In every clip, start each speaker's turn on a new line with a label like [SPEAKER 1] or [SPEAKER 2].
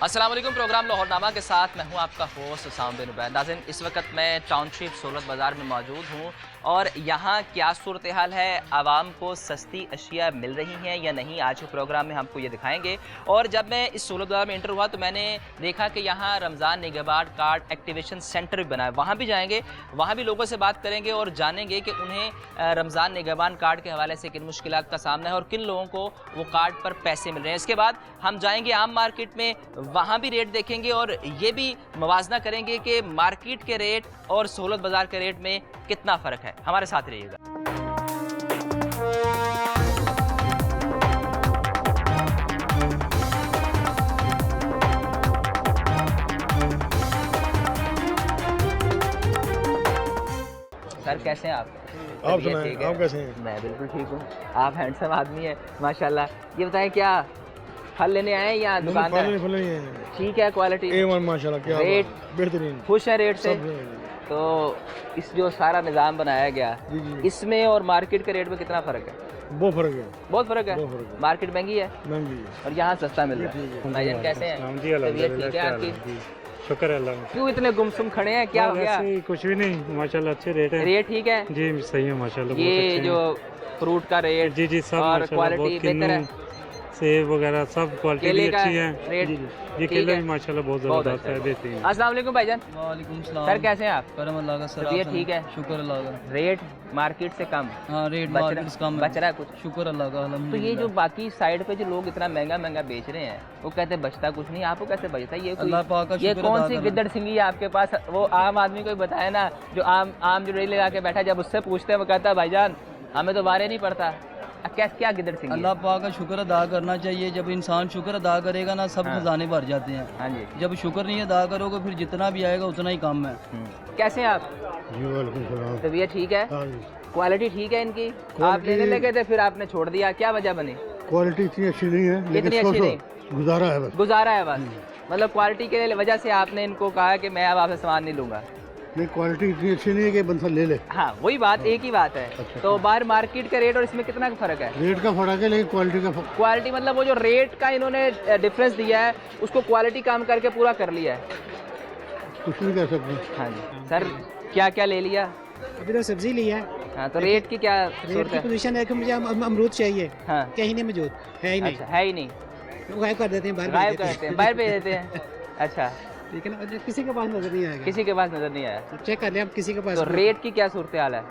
[SPEAKER 1] अस्सलाम वालेकुम। प्रोग्राम लाहौरनामा के साथ मैं हूं आपका होस्ट उसामा बिन उबैद। नाज़रीन, इस वक्त मैं टाउनशिप सोलत बाज़ार में मौजूद हूं और यहाँ क्या सूरत हाल है, आवाम को सस्ती अशिया मिल रही हैं या नहीं, आज के प्रोग्राम में हमको ये दिखाएंगे। और जब मैं इस सोलत बाज़ार में एंटर हुआ तो मैंने देखा कि यहाँ रमज़ान निगहबान कार्ड एक्टिवेशन सेंटर भी बना है। वहाँ भी जाएंगे, वहाँ भी लोगों से बात करेंगे और जानेंगे कि उन्हें रमज़ान निगहबान कार्ड के हवाले से किन मुश्किलात का सामना है और किन लोगों को वो कार्ड पर पैसे मिल रहे हैं। इसके बाद हम जाएंगे आम मार्केट में, वहाँ भी रेट देखेंगे और ये भी मवाजना करेंगे कि मार्केट के रेट और सोलत बाज़ार के रेट में कितना फ़र्क है। हमारे साथ रहिएगा। सर कैसे हैं आप?
[SPEAKER 2] आप सुनाएं, आप कैसे हैं?
[SPEAKER 1] मैं बिल्कुल ठीक हूँ। आप हैंडसम आदमी हैं माशाल्लाह। ये बताएं, क्या फल लेने आए हैं या दुकान पर? ठीक है, क्वालिटी
[SPEAKER 2] A1 माशाल्लाह, क्या
[SPEAKER 1] रेट
[SPEAKER 2] बेहतरीन,
[SPEAKER 1] खुश है रेट से? तो इस जो सारा निज़ाम बनाया गया
[SPEAKER 2] जी।
[SPEAKER 1] इसमें और मार्केट के रेट में कितना फ़र्क है?
[SPEAKER 2] बहुत फ़र्क है,
[SPEAKER 1] बहुत फ़र्क है।
[SPEAKER 2] बहुत फ़र्क है।
[SPEAKER 1] मार्केट महंगी है
[SPEAKER 2] महंगी है
[SPEAKER 1] और यहाँ सस्ता मिल रहा है। भाईजान कैसे हैं? तबीयत ठीक है आपकी?
[SPEAKER 3] शुक्र है अल्लाह।
[SPEAKER 1] क्यों इतने गुमसुम खड़े हैं, क्या हो गया?
[SPEAKER 3] कुछ भी नहीं, माशाल्लाह अच्छे रेट है।
[SPEAKER 1] रेट ठीक है
[SPEAKER 3] जी, सही है माशाल्लाह।
[SPEAKER 1] ये जो फ्रूट का रेट
[SPEAKER 3] जी जी सब
[SPEAKER 1] और क्वालिटी बेहतर है,
[SPEAKER 3] सेब वगैरह सब क्वालिटी भी अच्छी है।
[SPEAKER 1] रेट
[SPEAKER 3] ये केले भी माशाल्लाह बहुत ज़बरदस्त है, देती है।
[SPEAKER 1] अस्सलाम वालेकुम भाईजान।
[SPEAKER 4] वालेकुम सलाम।
[SPEAKER 1] सर कैसे हैं आप?
[SPEAKER 4] करम अल्लाह का सर।
[SPEAKER 1] तबीयत ठीक है?
[SPEAKER 4] शुक्र अल्लाह का।
[SPEAKER 1] रेट मार्केट से कम?
[SPEAKER 4] हाँ, रेट
[SPEAKER 1] बच
[SPEAKER 4] मार्केट से कम
[SPEAKER 1] बच रहा है कुछ?
[SPEAKER 4] शुक्र अल्लाह का।
[SPEAKER 1] तो ये जो बाकी साइड पे जो लोग इतना महंगा महंगा बेच रहे हैं वो कहते हैं बचता कुछ नहीं, आपको कैसे बचता है? ये
[SPEAKER 4] अल्लाह पाक का
[SPEAKER 1] ये
[SPEAKER 4] शुक्र
[SPEAKER 1] कौन
[SPEAKER 4] अदा
[SPEAKER 1] सी
[SPEAKER 4] करना।
[SPEAKER 1] गिद्दड़ सिंगी है आपके पास? वो आम आदमी को ही बताए ना, जो आम जो रेडी लगा के बैठा है, जब उससे पूछते हैं वो कहता है भाईजान हमें तो बारे नहीं पड़ता। क्या गिद्दड़ सिंगी?
[SPEAKER 4] अल्लाह पाक का शुक्र अदा करना चाहिए। जब इंसान शुक्र अदा करेगा ना, सब
[SPEAKER 1] हाँ।
[SPEAKER 4] खजाने भर जाते हैं।
[SPEAKER 1] हाँ जी।
[SPEAKER 4] जब शुक्र नहीं अदा करोगे फिर जितना भी आएगा उतना ही कम है।
[SPEAKER 1] कैसे हैं आप?
[SPEAKER 2] जी, वालेकुम सलाम।
[SPEAKER 1] तबीयत ठीक है?
[SPEAKER 2] हाँ जी,
[SPEAKER 1] क्वालिटी ठीक है इनकी? आप लेने लगे थे फिर आपने छोड़ दिया, क्या वजह बनी?
[SPEAKER 2] क्वालिटी इतनी अच्छी नहीं है, लेकिन
[SPEAKER 1] इतनी अच्छी नहीं?
[SPEAKER 2] गुजारा है बस।
[SPEAKER 1] गुजारा है बस, मतलब क्वालिटी के वजह से आपने इनको कहा कि मैं अब आपसे सामान नहीं लूंगा।
[SPEAKER 2] नहीं, क्वालिटी इतनी अच्छी नहीं है कि बंदा ले ले।
[SPEAKER 1] हाँ वही बात, एक ही बात है।
[SPEAKER 2] अच्छा।
[SPEAKER 1] तो बाहर मार्केट का रेट और इसमें कितना फर्क है?
[SPEAKER 2] रेट का फर्क है लेकिन क्वालिटी का फर्क।
[SPEAKER 1] क्वालिटी मतलब वो जो रेट का इन्होंने डिफरेंस दिया है उसको क्वालिटी काम करके पूरा कर लिया है।
[SPEAKER 2] कुछ नहीं कह सकते।
[SPEAKER 1] हाँ जी। सर क्या क्या ले लिया?
[SPEAKER 5] अभी तो सब्जी ली है।
[SPEAKER 1] हाँ, तो रेट की क्या
[SPEAKER 5] रेट
[SPEAKER 1] सूरत
[SPEAKER 5] की
[SPEAKER 1] है?
[SPEAKER 5] पोजीशन है कि मुझे अमरूद चाहिए,
[SPEAKER 1] हाँ
[SPEAKER 5] कहीं नहीं मौजूद है ही नहीं।
[SPEAKER 1] अच्छा, है ही नहीं,
[SPEAKER 5] वो गायब कर देते हैं, बाहर
[SPEAKER 1] गायब
[SPEAKER 5] भेज देते
[SPEAKER 1] करते हैं, बाहर भेज देते हैं। अच्छा,
[SPEAKER 5] हैं। ठीक है ना, और किसी के पास नजर नहीं आएगा।
[SPEAKER 1] किसी के पास नजर नहीं आया।
[SPEAKER 5] चेक कर ले आप, किसी के पास
[SPEAKER 1] तो रेट की क्या सूरत हाल है?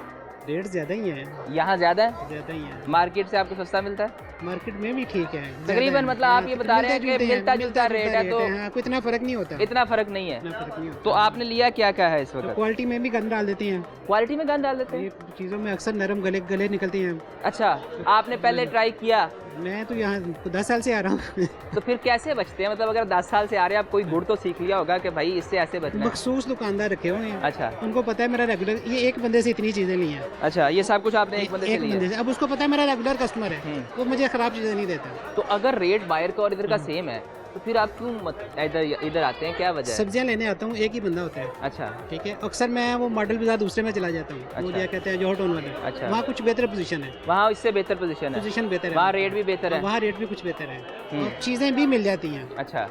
[SPEAKER 5] रेट ज्यादा ही है,
[SPEAKER 1] यहाँ ज्यादा है?
[SPEAKER 5] ज्यादा ही है।
[SPEAKER 1] मार्केट से आपको सस्ता मिलता है
[SPEAKER 5] मार्केट में भी ठीक है
[SPEAKER 1] तकरीबन, मतलब आप ये बता रहे हैं कि मिलता जुलता रेट है, तो
[SPEAKER 5] कोई इतना फर्क नहीं होता।
[SPEAKER 1] इतना फर्क नहीं है।
[SPEAKER 5] इतना फर्क नहीं होता।
[SPEAKER 1] तो आपने लिया क्या क्या है इस वक्त?
[SPEAKER 5] क्वालिटी में भी गंद डाल देते हैं।
[SPEAKER 1] क्वालिटी में गंद डाल देते हैं?
[SPEAKER 5] ये चीज़ों में अक्सर नरम गले गले निकलती हैं।
[SPEAKER 1] अच्छा, आपने पहले ट्राई किया?
[SPEAKER 5] मैं तो यहाँ 10 साल से आ रहा हूँ।
[SPEAKER 1] तो फिर कैसे बचते हैं? मतलब अगर 10 साल से आ रहे हैं, आप कोई गुड़ तो सीख लिया होगा कि भाई इससे ऐसे बचना है।
[SPEAKER 5] मखसूस दुकानदार रखे हुए हैं।
[SPEAKER 1] अच्छा
[SPEAKER 5] उनको पता है मेरा रेगुलर, ये एक बंदे से इतनी चीज़ें ली हैं।
[SPEAKER 1] अच्छा, ये सब कुछ आपने एक बंदे से लिया?
[SPEAKER 5] से। अब उसको पता है मेरा रेगुलर कस्टमर है, वो मुझे खराब चीज़ें नहीं देता।
[SPEAKER 1] तो अगर रेट बाहर का और इधर का सेम है तो फिर आप क्यों इधर आते हैं, क्या वजह है?
[SPEAKER 5] सब्जियां लेने आता हूँ, एक ही बंदा होता है।
[SPEAKER 1] अच्छा
[SPEAKER 5] ठीक है, अक्सर मैं वो मॉडल बाजार दूसरे में चला जाता हूँ। वो
[SPEAKER 1] अच्छा।
[SPEAKER 5] क्या कहते हैं, जॉर्टन वाले।
[SPEAKER 1] अच्छा।
[SPEAKER 5] वहाँ कुछ बेहतर पोजीशन है,
[SPEAKER 1] वहाँ इससे बेहतर पोजीशन है,
[SPEAKER 5] पोजीशन बेहतर है,
[SPEAKER 1] वहाँ रेट भी बेहतर है।
[SPEAKER 5] वहाँ रेट भी कुछ बेहतर है और चीज़ें भी मिल जाती हैं।
[SPEAKER 1] अच्छा,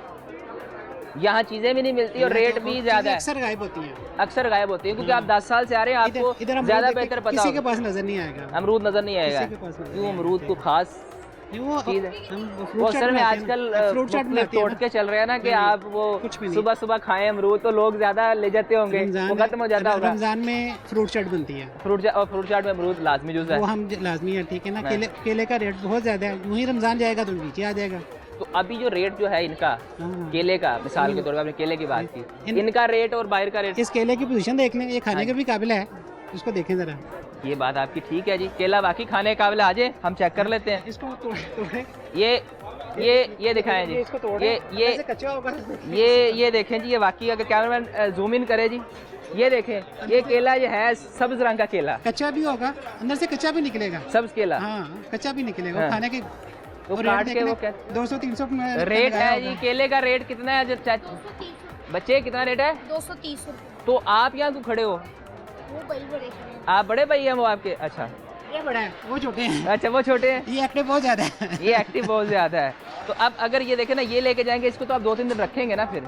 [SPEAKER 1] यहाँ चीजें भी नहीं मिलती और रेट भी ज्यादा है,
[SPEAKER 5] अक्सर गायब होती हैं।
[SPEAKER 1] अक्सर गायब होती है क्योंकि आप 10 साल से आ रहे हैं, आपको
[SPEAKER 5] इधर
[SPEAKER 1] ज्यादा बेहतर पता
[SPEAKER 5] किसी के
[SPEAKER 1] होगा।
[SPEAKER 5] पास नजर नहीं आएगा,
[SPEAKER 1] अमरूद नजर नहीं आएगा?
[SPEAKER 5] किसी के पास नजर
[SPEAKER 1] क्यों?
[SPEAKER 5] नहीं
[SPEAKER 1] अमरूद को खास
[SPEAKER 5] वो
[SPEAKER 1] चीज है।
[SPEAKER 5] हम
[SPEAKER 1] वो
[SPEAKER 5] फ्रूट
[SPEAKER 1] सर
[SPEAKER 5] चाट
[SPEAKER 1] में
[SPEAKER 5] बनाते हैं
[SPEAKER 1] आजकल
[SPEAKER 5] ना, फ्रूट चाट बनाते हैं
[SPEAKER 1] तोड़
[SPEAKER 5] ना।
[SPEAKER 1] के चल रहे हैं ना कि
[SPEAKER 5] नहीं,
[SPEAKER 1] आप वो
[SPEAKER 5] कुछ भी नहीं।
[SPEAKER 1] सुबह सुबह खाएं अमरूद तो लोग ज्यादा ले जाते होंगे, वो खत्म हो जाता होगा।
[SPEAKER 5] रमजान में फ्रूट चाट बनती है,
[SPEAKER 1] फ्रूट चाट में अमरूद लाजमी जूस है।
[SPEAKER 5] वो हम लाजमी है। ठीक है ना,
[SPEAKER 1] हाँ।
[SPEAKER 5] केले का रेट बहुत ज्यादा है, वहीं रमजान जाएगा तो नीचे आ जाएगा।
[SPEAKER 1] तो अभी जो रेट जो है इनका
[SPEAKER 5] हाँ।
[SPEAKER 1] केले का, मिसाल के तौर पर आपने केले की बात की, इनका रेट और बाहर का रेट,
[SPEAKER 5] इस केले की पोजीशन देख लें, ये खाने के भी काबिल है, इसको देखें जरा।
[SPEAKER 1] ये बात आपकी ठीक है जी, केला वाकई खाने के काबिल। आज हम चेक कर लेते हैं।
[SPEAKER 5] इसको तोड़े,
[SPEAKER 1] ये दिखाएं जी,
[SPEAKER 5] इसको तोड़े,
[SPEAKER 1] ये
[SPEAKER 5] ऐसे कच्चा होगा।
[SPEAKER 1] ये देखें जी, ये वाकई अगर कैमरामैन जूम इन करे जी, ये देखें, ये केला ये है सब्ज रंग का केला,
[SPEAKER 5] कच्चा भी होगा, अंदर से कच्चा भी निकलेगा।
[SPEAKER 1] सब्ज केला।
[SPEAKER 5] हाँ, कच्चा भी निकलेगा।
[SPEAKER 1] हाँ।
[SPEAKER 5] वो खाने के
[SPEAKER 1] तो
[SPEAKER 5] और
[SPEAKER 1] काट
[SPEAKER 5] रेट
[SPEAKER 1] के वो
[SPEAKER 5] देखना,
[SPEAKER 1] क्या
[SPEAKER 5] 200-300
[SPEAKER 1] रेट है जी? केले का रेट कितना है? बच्चे कितना रेट है?
[SPEAKER 6] 230 रुपये।
[SPEAKER 1] तो आप यहाँ क्यों खड़े हो?
[SPEAKER 6] वो बड़ी बड़े हैं।
[SPEAKER 1] आप बड़े भाई हैं वो आपके? अच्छा,
[SPEAKER 5] ये बड़ा है, वो छोटे हैं।
[SPEAKER 1] अच्छा वो छोटे हैं,
[SPEAKER 5] ये एक्टिव बहुत ज्यादा है।
[SPEAKER 1] ये एक्टिव बहुत ज्यादा है। तो अब अगर ये देखें ना, ये लेके जाएंगे इसको तो आप 2-3 दिन रखेंगे ना फिर,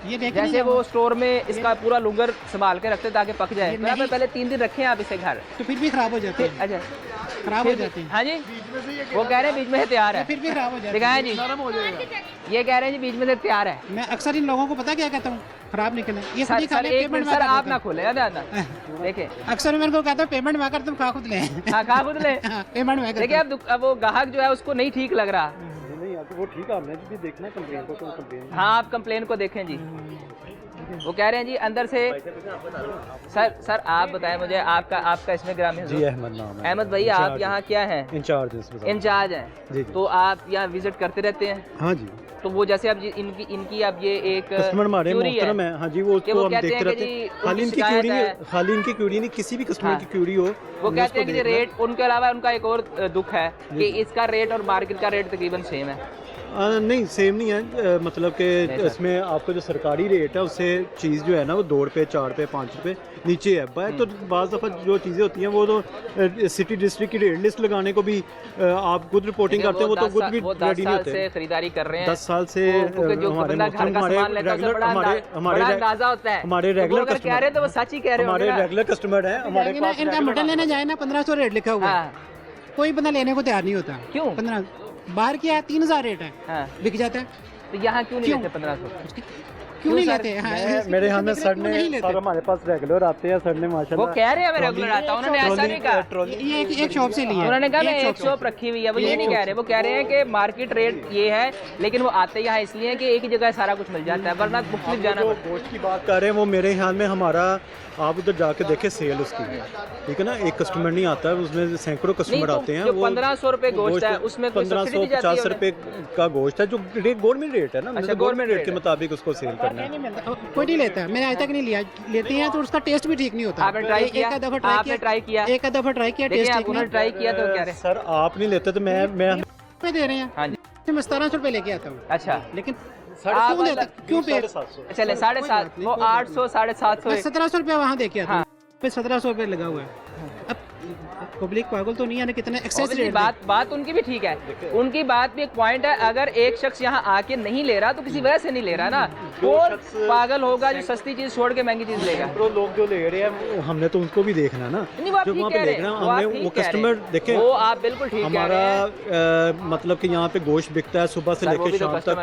[SPEAKER 5] ये देखें
[SPEAKER 1] जैसे वो स्टोर में इसका पूरा लुगर संभाल के रखते ताकि पक जाए, तो आप पहले 3 दिन रखें आप इसे घर।
[SPEAKER 5] तो फिर भी खराब हो जाते हैं।
[SPEAKER 1] अच्छा,
[SPEAKER 5] खराब हो जाते हैं।
[SPEAKER 1] हाँ जी, वो कह रहे हैं बीच में से तैयार है,
[SPEAKER 5] फिर भी खराब हो जाते हैं।
[SPEAKER 1] दिखाएं जी, ये कह रहे हैं जी बीच में से तैयार है।
[SPEAKER 5] मैं अक्सर इन लोगों को पता क्या कहता हूँ, खराब निकले ये
[SPEAKER 1] सर,
[SPEAKER 5] सब्जी खा
[SPEAKER 1] सर
[SPEAKER 5] ले,
[SPEAKER 1] एक मिनट
[SPEAKER 5] पेमेंट
[SPEAKER 1] सर,
[SPEAKER 5] मैं
[SPEAKER 1] आप
[SPEAKER 5] कर
[SPEAKER 1] ना
[SPEAKER 5] देता
[SPEAKER 1] खोले, देखें
[SPEAKER 5] हूँ। अक्सर मेरे को कहता हूँ पेमेंट मैं कर, तुम खा खुद ले।
[SPEAKER 1] हाँ, खा खुद ले।
[SPEAKER 5] पेमेंट मैं
[SPEAKER 1] देखिए अब वो ग्राहक जो है उसको नहीं ठीक लग रहा।
[SPEAKER 3] वो ठीक है, हमने भी देखना कंप्लेन को, तो कंप्लेन।
[SPEAKER 1] हाँ, आप कंप्लेन को देखें जी। वो कह रहे हैं जी अंदर से। सर आप बताएं मुझे, आपका इसमें ग्रामीण
[SPEAKER 7] जी अहमद नाम है।
[SPEAKER 1] अहमद भाई, आप यहाँ क्या हैं?
[SPEAKER 7] इंचार्ज
[SPEAKER 1] इंचार्ज हैं।
[SPEAKER 7] जी।
[SPEAKER 1] तो आप यहाँ विजिट करते रहते हैं?
[SPEAKER 7] हाँ जी।
[SPEAKER 1] तो वो जैसे अब इनकी अब ये एक
[SPEAKER 7] कस्टमर हमारे मोहतरम है। हाँ जी, वो उसको हम देखते रहते हैं। खाली इनकी क्यूरी नहीं, खाली इनकी क्यूरी नहीं, किसी भी कस्टमर की क्यूरी हो,
[SPEAKER 1] वो कहते हैं कि रेट, उनके अलावा उनका एक और दुख है कि इसका रेट और मार्केट का रेट तकरीबन सेम है।
[SPEAKER 7] नहीं, सेम नहीं है। मतलब कि इसमें आपको जो सरकारी रेट है उससे चीज़ जो है ना वो 2 रुपये, 4 रुपये, 5 रुपये नीचे है। तो बाज़ दफ़ा जो चीज़ें होती हैं वो तो सिटी डिस्ट्रिक्ट की रेट लिस्ट लगाने को भी आप खुद रिपोर्टिंग करते हैं, वो तो खुद भी रेडी नहीं होते हैं।
[SPEAKER 1] खरीदारी कर रहे हैं
[SPEAKER 7] 10 साल से। हमारे रेगुलर
[SPEAKER 1] कह रहे तो वो सच ही कह रहे
[SPEAKER 7] हमारे रेगुलर कस्टमर हैं। हमारे पास
[SPEAKER 5] इनका मटन लेने जाए ना 1500 रेट लिखा हुआ है, कोई बंदा लेने को तैयार नहीं होता।
[SPEAKER 1] क्यों?
[SPEAKER 5] 15 बाहर क्या 3000 रेट है, बिक जाता है।
[SPEAKER 1] तो यहाँ क्यों नहीं लेते 1500?
[SPEAKER 5] क्यों नहीं लेते?
[SPEAKER 7] मेरे यहाँ में सर ने, सर हमारे पास रेगुलर आते हैं। सर ने माशाल्लाह
[SPEAKER 1] वो कह रहे हैं मैं रेगुलर आता हूँ, उन्होंने ऐसा नहीं कहा।
[SPEAKER 5] ये एक शॉप से लिया,
[SPEAKER 1] उन्होंने कहा मैं एक शॉप रखी हुई है, वो ये नहीं कह रहे। वो कह रहे हैं कि मार्केट रेट ये है, लेकिन वो आते यहाँ इसलिए कि एक ही जगह सारा कुछ मिल जाता है, वरना मुख्तलिफ जाना।
[SPEAKER 7] गोश्त की बात कर रहे हैं, वो मेरे ख्याल में हमारा, आप उधर जाके देखे सेल उसकी, ठीक है ना, एक कस्टमर नहीं आता है, उसमें सैकड़ों कस्टमर आते हैं।
[SPEAKER 1] 1500 रुपए गोश्त है, उसमें
[SPEAKER 7] 1550 रुपए का गोश्त है, जो रेट गवर्नमेंट रेट है ना, मतलब गवर्नमेंट रेट के मुताबिक उसको सेल करना है।
[SPEAKER 5] कोई नहीं लेता, मैंने आज तक नहीं लिया। लेते हैं तो उसका टेस्ट भी ठीक नहीं होता।
[SPEAKER 1] आपने ट्राई किया?
[SPEAKER 5] एक दफा ट्राई किया, टेस्ट ठीक नहीं।
[SPEAKER 1] ट्राई किया तो कह रहे हैं
[SPEAKER 7] सर आप नहीं लेते तो मैं
[SPEAKER 5] पे दे रहे हैं।
[SPEAKER 1] हाँ जी,
[SPEAKER 5] मैं 1700 रुपए लेके आता हूँ।
[SPEAKER 1] अच्छा,
[SPEAKER 5] लेकिन
[SPEAKER 1] आप
[SPEAKER 5] क्यों लेते, क्यों पे?
[SPEAKER 1] चले 750, वो 800, 750।
[SPEAKER 5] 1700 रुपया वहाँ देके आता हूँ, 1700 रुपये लगा हुआ है। अब पब्लिक पागल तो नहीं है ना, कितना एक्सेस रेट।
[SPEAKER 1] बात उनकी भी ठीक है, उनकी बात भी एक पॉइंट है। अगर एक शख्स यहाँ आके नहीं ले रहा तो किसी वजह से नहीं ले रहा ना। कौन पागल होगा जो सस्ती चीज छोड़ के महंगी चीज लेगा?
[SPEAKER 7] लोग जो ले रहे हैं हमने तो उनको भी देखना ना,
[SPEAKER 1] नहीं, वो आप ठीक कह रहे हैं,
[SPEAKER 7] हमने वो कस्टमर देखे,
[SPEAKER 1] वो आप बिल्कुल ठीक कह रहे हैं।
[SPEAKER 7] हमारा मतलब कि यहाँ पे गोश्त बिकता है सुबह से लेकर शाम तक।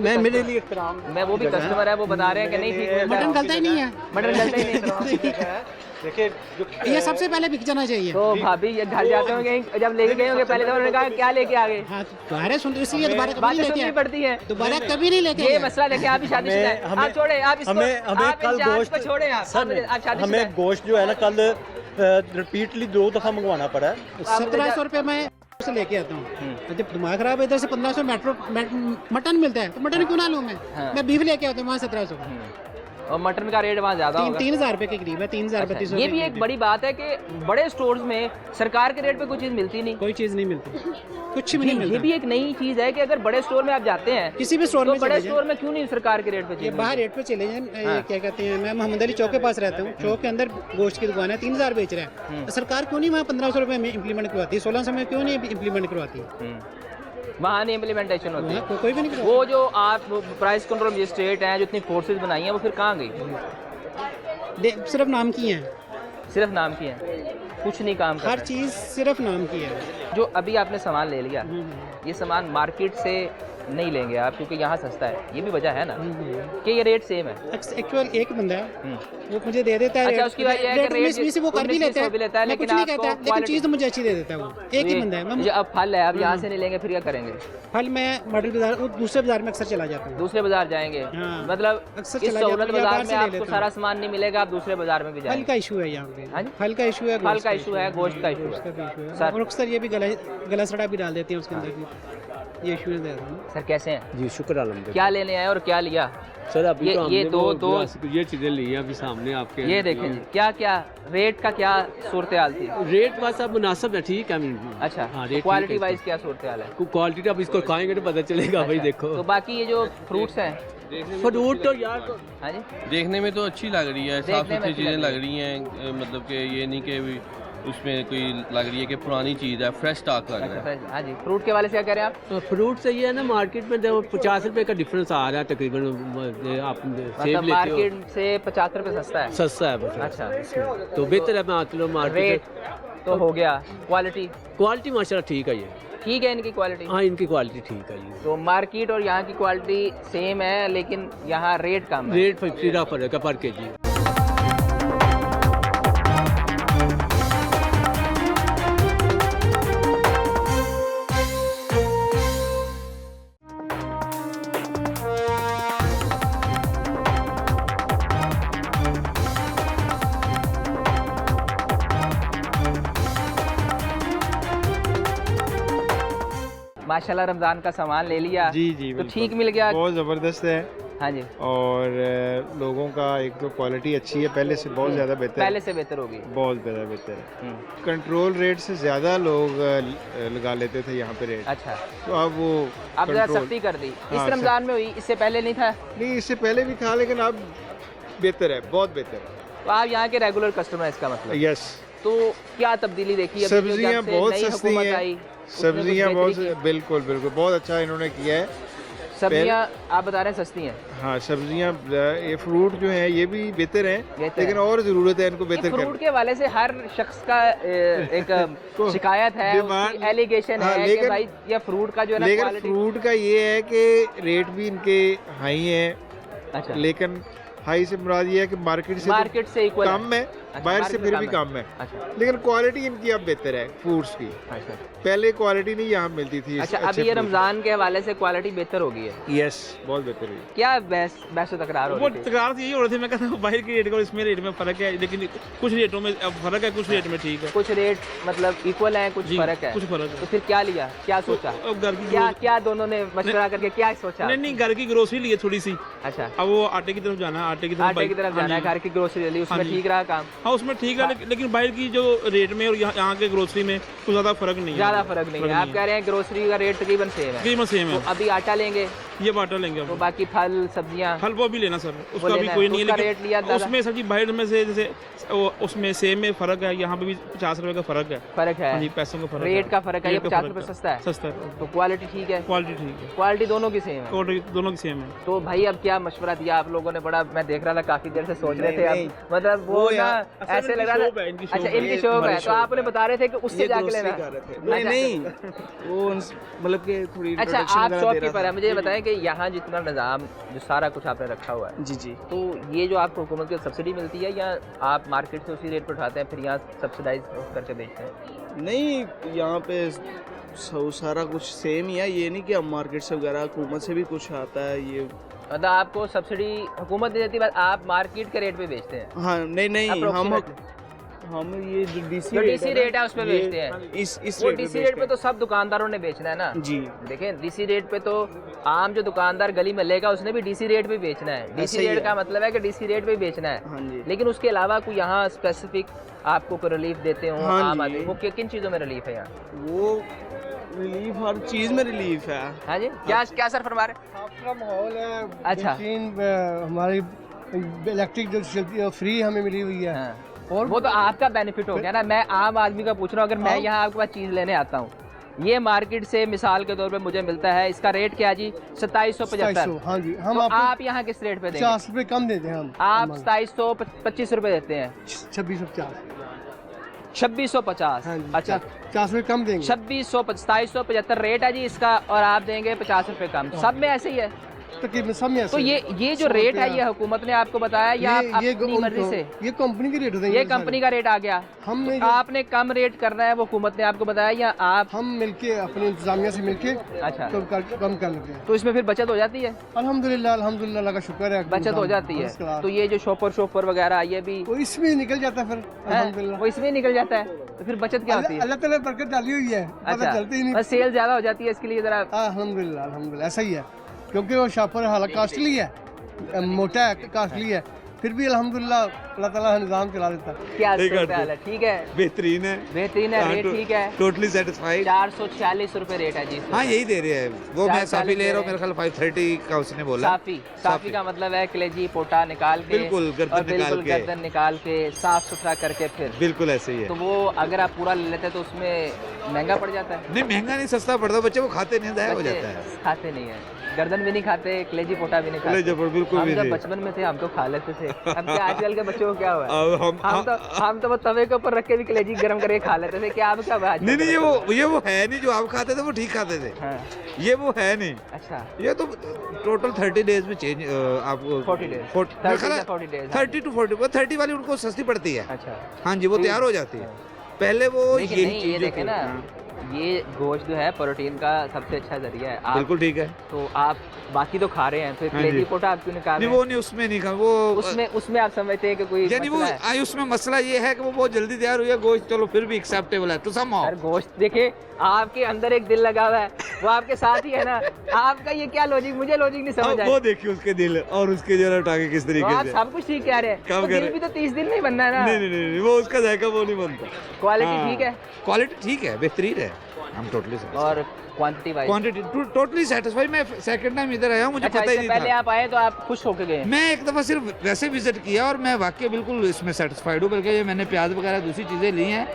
[SPEAKER 7] मैं मेरे लिए
[SPEAKER 1] मैं वो भी कस्टमर है, वो बता रहे हैं कि नहीं ठीक,
[SPEAKER 5] मटन गलता ही नहीं है,
[SPEAKER 1] मटन गलता ही नहीं।
[SPEAKER 7] देखिए
[SPEAKER 5] ये सबसे पहले बिक जाना चाहिए।
[SPEAKER 1] तो भाभी ये घर जाते होंगे, जब लेके गए होंगे पहले तो उन्होंने कहा क्या लेके आ गए।
[SPEAKER 5] हाँ, दोबारा सुन, इसलिए दोबारा कभी
[SPEAKER 1] बातें
[SPEAKER 5] लेके
[SPEAKER 1] सुननी पड़ती है,
[SPEAKER 5] दोबारा कभी नहीं लेके।
[SPEAKER 1] ये मसला देखे, आप भी शादीशुदा हैं, आप छोड़े, आप इसको,
[SPEAKER 7] हमें कल गोश्त
[SPEAKER 1] छोड़े,
[SPEAKER 7] हमें गोश्त जो है ना कल रिपीटली 2 दफा मंगवाना पड़ा है।
[SPEAKER 5] 1700 रुपये में से लेके आता हूँ। जब दिमाग खराब है, इधर से 1500 मटन मिलता है, तो मटन क्यों ना लूँ मैं बीफ लेके आता हूँ वहाँ 1700।
[SPEAKER 1] और मटन का रेट वहाँ ज्यादा होगा,
[SPEAKER 5] 3000 रुपए के करीब है, 3000
[SPEAKER 1] ये भी एक बड़ी बात है कि बड़े स्टोर्स में सरकार के रेट पे कोई चीज मिलती नहीं,
[SPEAKER 5] कोई चीज नहीं मिलती, कुछ भी नहीं मिलता।
[SPEAKER 1] ये भी एक नई चीज है कि अगर बड़े स्टोर में आप जाते हैं,
[SPEAKER 5] किसी भी स्टोर
[SPEAKER 1] तो
[SPEAKER 5] में,
[SPEAKER 1] बड़े स्टोर में क्यों नहीं सरकार के रेट पे?
[SPEAKER 5] ये बाहर रेट पे चले जाए, क्या कहते हैं, मैं मोहम्मद अली चौक के पास रहता हूँ, चौक के अंदर गोश्त की दुकान है, 3000 बेच रहा है, सरकार क्यों नहीं वहाँ 1500 रुपए में इम्प्लीमेंट करवाती, 1600 में क्यों नहीं इम्प्लीमेंट करवाती?
[SPEAKER 1] वहाँ नहीं इम्प्लीमेंटेशन होती है,
[SPEAKER 5] कोई भी नहीं।
[SPEAKER 1] वो जो आप प्राइस कंट्रोल मजिस्ट्रेट हैं, जो इतनी फोर्सेज बनाई हैं, वो फिर कहाँ गई?
[SPEAKER 5] सिर्फ नाम की है,
[SPEAKER 1] सिर्फ नाम की है, कुछ नहीं काम कर
[SPEAKER 5] हर
[SPEAKER 1] रहे।
[SPEAKER 5] चीज़ सिर्फ नाम की है।
[SPEAKER 1] जो अभी आपने सामान ले लिया, ये सामान मार्केट से नहीं लेंगे आप क्योंकि यहाँ सस्ता है, ये भी वजह है ना कि ये रेट सेम है।
[SPEAKER 5] एक्चुअल एक बंदा है वो मुझे दे देता है,
[SPEAKER 1] अच्छा, उसकी वजह है कि रेट
[SPEAKER 5] से वो कर भी लेता है, मैं कुछ नहीं कहता, लेकिन चीज़ तो मुझे अच्छी दे देता है वो, एक ही बंदा है।
[SPEAKER 1] अब फल है, अब यहाँ से नहीं लेंगे फिर क्या करेंगे?
[SPEAKER 5] फल मैं मॉडल बाजार, दूसरे बाजार में अक्सर चला जाता हूँ।
[SPEAKER 1] दूसरे बाजार जाएंगे, मतलब इस सहूलत बाजार में आपको सारा सामान नहीं मिलेगा, आप दूसरे बाजार में भी जाएंगे।
[SPEAKER 5] फल का इशू है यहाँ पे, फल का इशू है,
[SPEAKER 1] फल का इशू है, गोश्त का इशू है,
[SPEAKER 5] और अक्सर ये भी गला सड़ा भी डाल देते हैं उसके अंदर, ये इशू है।
[SPEAKER 1] सर कैसे हैं?
[SPEAKER 7] जी शुक्र अल्हम्दुलिल्लाह।
[SPEAKER 1] क्या लेने आए और क्या लिया?
[SPEAKER 8] सर अभी
[SPEAKER 1] ये,
[SPEAKER 8] तो हमने
[SPEAKER 1] ये दो
[SPEAKER 8] ये चीज़ें ली हैं अभी सामने आपके।
[SPEAKER 1] ये देखें जी, क्या क्या रेट का क्या सूरत हाल थी?
[SPEAKER 8] रेट बस अब मुनासिब है, ठीक है।
[SPEAKER 1] अच्छा,
[SPEAKER 8] हाँ,
[SPEAKER 1] तो क्वालिटी वाइज क्या सूरत हाल है?
[SPEAKER 8] क्वालिटी अब इसको खाएंगे तो पता चलेगा भाई। देखो
[SPEAKER 1] तो बाकी ये जो फ्रूट्स हैं,
[SPEAKER 8] फ्रूट तो यार
[SPEAKER 1] हाँ जी,
[SPEAKER 9] देखने में तो अच्छी लग रही है, साफ सुथरी चीज़ें लग रही हैं, मतलब कि ये नहीं कि उसमें कोई लग रही है कि पुरानी चीज़ है, फ्रेश स्टॉक लग रहा है।
[SPEAKER 1] हाँ जी, फ्रूट के वाले से क्या कह रहे हैं आप?
[SPEAKER 8] तो फ्रूट से ये है ना, मार्केट में जो 50 रुपए का डिफरेंस आ रहा है तकरीबन, आप सेब
[SPEAKER 1] मतलब
[SPEAKER 8] लेते हो
[SPEAKER 1] मार्केट से 50 रुपए सस्ता है।
[SPEAKER 8] सस्ता है बस।
[SPEAKER 1] अच्छा,
[SPEAKER 8] तो बेहतर है, मैं आते लो मार्केट
[SPEAKER 1] रेट तो हो गया, क्वालिटी
[SPEAKER 8] क्वालिटी माशाल्लाह ठीक है ये।
[SPEAKER 1] ठीक है इनकी क्वालिटी?
[SPEAKER 8] हाँ, इनकी क्वालिटी ठीक है ये।
[SPEAKER 1] तो मार्केट और यहाँ की क्वालिटी सेम है, लेकिन यहाँ रेट कम है।
[SPEAKER 8] रेट 50 फर्क है पर केजी।
[SPEAKER 1] माशाल्लाह रमज़ान का सामान ले लिया।
[SPEAKER 10] जी जी,
[SPEAKER 1] तो
[SPEAKER 10] बिल्कुल।
[SPEAKER 1] ठीक मिल गया।
[SPEAKER 10] बहुत ज़बरदस्त है।
[SPEAKER 1] हाँ जी।
[SPEAKER 10] और लोगों का एक तो क्वालिटी अच्छी है, पहले से बहुत ज़्यादा बेहतर है।
[SPEAKER 1] पहले से बेहतर होगी।
[SPEAKER 10] बहुत ज़्यादा बेहतर है। कंट्रोल रेट से ज़्यादा लोग लगा लेते थे यहाँ पे रेट।
[SPEAKER 1] अच्छा,
[SPEAKER 10] तो अब वो
[SPEAKER 1] अब ज़रा सख्ती कर दी।
[SPEAKER 10] हाँ,
[SPEAKER 1] इस रमज़ान में हुई, इससे पहले नहीं था?
[SPEAKER 10] नहीं, इससे पहले भी था, लेकिन अब बेहतर है, बहुत बेहतर है।
[SPEAKER 1] तो आप यहाँ के रेगुलर कस्टमर है इसका मतलब?
[SPEAKER 10] यस।
[SPEAKER 1] तो क्या तब्दीली देखी?
[SPEAKER 10] सब्जियाँ बहुत सस्ती हैं, सब्जियाँ बहुत, बिल्कुल बिल्कुल बहुत अच्छा इन्होंने किया है।
[SPEAKER 1] सब्जियाँ आप बता रहे हैं सस्ती हैं?
[SPEAKER 10] हाँ, सब्जियाँ, ये फ्रूट जो है ये भी बेहतर हैं, लेकिन और ज़रूरत है इनको बेहतर करने।
[SPEAKER 1] फ्रूट के वाले से हर शख्स का एक शिकायत है, एलिगेशन है कि भाई ये फ्रूट का जो है ना,
[SPEAKER 10] लेकिन फ्रूट का ये है कि रेट भी इनके हाई है।
[SPEAKER 1] अच्छा,
[SPEAKER 10] लेकिन हाई से मुराद ये है कि मार्केट से
[SPEAKER 1] इक्वल
[SPEAKER 10] कम है, बाहर से फिर भी कम है।
[SPEAKER 1] अच्छा,
[SPEAKER 10] लेकिन क्वालिटी इनकी अब बेहतर है फ्रूट्स की।
[SPEAKER 1] अच्छा,
[SPEAKER 10] पहले क्वालिटी नहीं यहाँ मिलती थी।
[SPEAKER 1] अच्छा, अभी ये रमजान के हवाले से क्वालिटी बेहतर हो गई है।
[SPEAKER 10] यस, बहुत बेहतर हुई।
[SPEAKER 1] क्या बहस तकरार हो रही थी?
[SPEAKER 3] तकरार यही हो रही थी, मैं कहता हूँ बाहर के रेट का और इसमें रेट में फर्क है, लेकिन कुछ रेटों में फर्क है, कुछ रेट में ठीक है।
[SPEAKER 1] कुछ रेट मतलब इक्वल है, कुछ फर्क है।
[SPEAKER 3] कुछ फर्क है।
[SPEAKER 1] तो फिर क्या लिया, क्या सोचा?
[SPEAKER 3] घर की
[SPEAKER 1] क्या दोनों ने मशवरा करके क्या सोचा?
[SPEAKER 3] नहीं, घर की ग्रोसरी ली है थोड़ी सी।
[SPEAKER 1] अच्छा,
[SPEAKER 3] अब वो आटे की तरफ जाना है, आटे की तरफ
[SPEAKER 1] जाना है, घर की ग्रोसरी ली, उसमें ठीक रहा काम?
[SPEAKER 3] हाँ, उसमें ठीक है, लेकिन बाहर की जो रेट में और यहाँ के ग्रोसरी में कुछ ज़्यादा फर्क नहीं है।
[SPEAKER 1] ज़्यादा फर्क नहीं है। आप कह रहे हैं ग्रोसरी का रेट तकरीबन सेम है?
[SPEAKER 3] तकरीबन सेम है।
[SPEAKER 1] तो अभी आटा लेंगे,
[SPEAKER 3] ये आटा लेंगे,
[SPEAKER 1] तो बाकी फल सब्जियाँ,
[SPEAKER 3] फल वो भी लेना सर, उसका भी कोई नहीं है,
[SPEAKER 1] रेट लिया
[SPEAKER 3] उसमें सब्जी बाहर में से जैसे उसमें सेम में फर्क है, यहाँ पे भी 50 रुपए का फर्क है। पैसों का फर्क,
[SPEAKER 1] रेट का फर्क है, ये 50 रुपए सस्ता है।
[SPEAKER 3] सस्ता है।
[SPEAKER 1] तो क्वालिटी ठीक है?
[SPEAKER 3] क्वालिटी ठीक है,
[SPEAKER 1] क्वालिटी दोनों की सेम है?
[SPEAKER 3] क्वालिटी दोनों की सेम है।
[SPEAKER 1] तो भाई अब क्या मशवरा दिया आप लोगों ने? बड़ा मैं देख रहा था काफी देर से सोच रहे थे, अब मतलब वो ना ऐसे लग रहा था। अच्छा, इनकी शॉप है, तो आप उन्हें बता रहे थे कि उससे जाके लेना?
[SPEAKER 4] नहीं, वो मतलब कि थोड़ी।
[SPEAKER 1] अच्छा, आप शॉपकीपर है, मुझे ये बताएं कि यहाँ जितना निज़ाम जो सारा कुछ आपने रखा हुआ है,
[SPEAKER 4] जी जी,
[SPEAKER 1] तो ये जो आपको हुकूमत की सब्सिडी मिलती है या आप मार्केट से उसी रेट पर उठाते हैं फिर यहाँ सब्सिडाइज करके बेचते हैं?
[SPEAKER 4] नहीं, यहाँ पे सारा कुछ सेम ही है, ये नहीं कि हम मार्केट से वगैरह, हुकूमत से भी कुछ आता है। ये
[SPEAKER 1] मतलब आपको सब्सिडी हुकूमत दे देती है, आप मार्केट के रेट पे बेचते हैं?
[SPEAKER 4] हाँ, नहीं, हम ये जो डीसी
[SPEAKER 1] रेट है उस पे बेचते हैं।
[SPEAKER 4] इस
[SPEAKER 1] वो डीसी रेट पे तो सब दुकानदारों ने बेचना है ना
[SPEAKER 4] जी।
[SPEAKER 1] देखें, डीसी रेट पे तो आम जो दुकानदार गली में लेगा उसने भी डीसी रेट पे बेचना है। डीसी रेट का मतलब है कि डीसी रेट पे बेचना है।
[SPEAKER 4] हाँ जी।
[SPEAKER 1] लेकिन उसके अलावा कोई यहाँ स्पेसिफिक आपको कोई रिलीफ देते हो?
[SPEAKER 4] हाँ
[SPEAKER 1] आम
[SPEAKER 4] जी।
[SPEAKER 1] आदमी वो किन चीज़ों में रिलीफ है यहाँ?
[SPEAKER 4] वो रिलीफ हर चीज़ में रिलीफ है।
[SPEAKER 1] हाँ जी, क्या सर फरमा रहे?
[SPEAKER 2] माहौल है।
[SPEAKER 1] अच्छा,
[SPEAKER 2] हमारी इलेक्ट्रिक जो चलती है फ्री हमें मिली हुई है।
[SPEAKER 1] हाँ। और वो तो आपका बेनिफिट हो गया ना। मैं आम आदमी का पूछ रहा हूँ, अगर मैं यहाँ आपके पास चीज़ लेने आता हूँ, ये मार्केट से मिसाल के तौर पे मुझे मिलता है, इसका रेट क्या जी? 2775।
[SPEAKER 2] हाँ जी, हम
[SPEAKER 1] तो आप यहाँ किस रेट पे देंगे?
[SPEAKER 2] 50 रुपए कम देते हैं हम।
[SPEAKER 1] आप 2725 रुपए देते हैं?
[SPEAKER 2] 2650।
[SPEAKER 1] 2650। अच्छा,
[SPEAKER 2] 50 रुपए कम देंगे।
[SPEAKER 1] 2775 रेट है जी इसका, और आप देंगे 50 रुपए कम। सब में ऐसे ही है
[SPEAKER 2] तकरीबन, सब में।
[SPEAKER 1] तो ये जो रेट है ये हुकूमत ने आपको बताया या आप अपनी मर्जी से?
[SPEAKER 2] ये कंपनी के रेट होते हैं।
[SPEAKER 1] ये कंपनी का रेट आ गया।
[SPEAKER 2] हमने
[SPEAKER 1] आपने कम रेट करना है, वो हुकूमत ने आपको बताया या आप?
[SPEAKER 2] हम मिलके अपने इंतजामिया से मिलके
[SPEAKER 1] अच्छा
[SPEAKER 2] कम कर लेते हैं।
[SPEAKER 1] तो इसमें फिर बचत हो जाती है?
[SPEAKER 2] अल्हम्दुलिल्लाह, अल्हम्दुलिल्लाह, अल्लाह का शुक्र है,
[SPEAKER 1] बचत हो जाती है। तो ये जो शॉपर वगैरह ये भी
[SPEAKER 2] वो इसमें निकल जाता है फिर, अल्हम्दुलिल्लाह,
[SPEAKER 1] वो इसमें निकल जाता है। तो फिर बचत क्या होती है?
[SPEAKER 2] अल्लाह ताला बरकत डाली हुई है, पता चलती ही नहीं।
[SPEAKER 1] बस सेल ज्यादा हो जाती है इसके लिए जरा।
[SPEAKER 2] अल्हम्दुलिल्लाह, अल्हम्दुलिल्लाह, ऐसा ही है, क्योंकि वो शॉपर हालांकि कॉस्टली है, मोटा है, कॉस्टली है, फिर भी अल्हम्दुलिल्लाह अल्लाह ताला निज़ाम चला देता है।
[SPEAKER 1] क्या सूरत हाल है? ठीक है,
[SPEAKER 10] बेहतरीन है,
[SPEAKER 1] बेहतरीन है, रेट ठीक है,
[SPEAKER 10] टोटली सेटिस्फाइड।
[SPEAKER 1] 446 रुपए रेट है जी।
[SPEAKER 10] हाँ यही दे रहे हैं, वो मैं साफी ले रहा हूँ, मेरे ख्याल 530 का उसने बोला।
[SPEAKER 1] साफी का मतलब है कलेजी पोटा निकाल के,
[SPEAKER 10] बिल्कुल
[SPEAKER 1] गर्दन निकाल के साफ सुथरा करके फिर
[SPEAKER 10] बिल्कुल ऐसे ही है।
[SPEAKER 1] तो वो अगर आप पूरा ले लेते हैं तो उसमें महंगा पड़ जाता है?
[SPEAKER 10] नहीं महंगा नहीं, सस्ता पड़ता है, बच्चे वो खाते नहीं, ज़ाया हो जाता है।
[SPEAKER 1] खाते नहीं है, गर्दन भी नहीं खाते, कलेजी पोटा भी नहीं खाते।
[SPEAKER 10] बिल्कुल
[SPEAKER 1] हम
[SPEAKER 10] भी
[SPEAKER 1] जब
[SPEAKER 10] नहीं।
[SPEAKER 1] बचपन में थे हम तो खा लेते थे। अब क्या आजकल के बच्चों को क्या हुआ है? हम तो वो तवे के ऊपर रख के भी कलेजी गरम करके खा लेते थे। क्या अब क्या हुआ?
[SPEAKER 10] नहीं ये वो है नहीं, जो आप खाते थे वो ठीक खाते थे।
[SPEAKER 1] हाँ।
[SPEAKER 10] ये वो है नहीं।
[SPEAKER 1] अच्छा,
[SPEAKER 10] ये तो टोटल 30 डेज में चेंज आपको
[SPEAKER 1] 40 डेज
[SPEAKER 10] 30 to 40 30 वाली उनको सस्ती पड़ती है।
[SPEAKER 1] अच्छा,
[SPEAKER 10] हाँ जी, वो तैयार हो जाती है। पहले वो
[SPEAKER 1] लेकिन
[SPEAKER 10] यही
[SPEAKER 1] नहीं, ये
[SPEAKER 10] चीज़
[SPEAKER 1] देखे ना, ये गोश्त जो है प्रोटीन का सबसे अच्छा जरिया है। आप
[SPEAKER 10] बिल्कुल ठीक है।
[SPEAKER 1] तो आप बाकी तो खा रहे हैं, फिर
[SPEAKER 10] हाँ जी।
[SPEAKER 1] कलेजी पोटा आप क्यों नहीं खा रहे
[SPEAKER 10] नहीं
[SPEAKER 1] हैं?
[SPEAKER 10] वो नहीं, उसमें नहीं खा वो
[SPEAKER 1] उसमें आप समझते हैं कि कोई
[SPEAKER 10] यानी वो
[SPEAKER 1] मसला है?
[SPEAKER 10] उसमें मसला ये है कि वो बहुत जल्दी तैयार हुई है गोश्त, चलो फिर भी एक्सेप्टेबल है तो सम
[SPEAKER 1] यार गोश्त देखे, आपके अंदर एक दिल लगा हुआ है, वो आपके साथ ही है ना। आपका ये क्या लॉजिक, मुझे लॉजिक नहीं समझ आया।
[SPEAKER 10] वो देखिए उसके दिल और उसके जरा उठा के किस
[SPEAKER 1] तो
[SPEAKER 10] तरीके
[SPEAKER 1] आप
[SPEAKER 10] से।
[SPEAKER 1] सब कुछ ठीक कह रहे हैं,
[SPEAKER 10] कब
[SPEAKER 1] तो
[SPEAKER 10] कह
[SPEAKER 1] दिल
[SPEAKER 10] रहे?
[SPEAKER 1] भी तो 30 दिन में ही बनना है ना।
[SPEAKER 10] नहीं वो उसका जायका वो नहीं बनता।
[SPEAKER 1] क्वालिटी ठीक है
[SPEAKER 10] क्वालिटी ठीक है, बेहतरीन है, हम टोटली
[SPEAKER 1] और quantity wise
[SPEAKER 10] quantity totally satisfied. मैं सेकंड टाइम इधर आया हूँ, मुझे
[SPEAKER 1] अच्छा,
[SPEAKER 10] पता ही
[SPEAKER 1] इससे
[SPEAKER 10] नहीं
[SPEAKER 1] पहले
[SPEAKER 10] था।
[SPEAKER 1] आप आए तो आप खुश होके गए?
[SPEAKER 10] मैं एक दफ़ा सिर्फ वैसे विजिट किया और मैं वाकई बिल्कुल इसमें सेटिस्फाइड हूँ, बल्कि ये मैंने प्याज वगैरह दूसरी चीज़ें ली हैं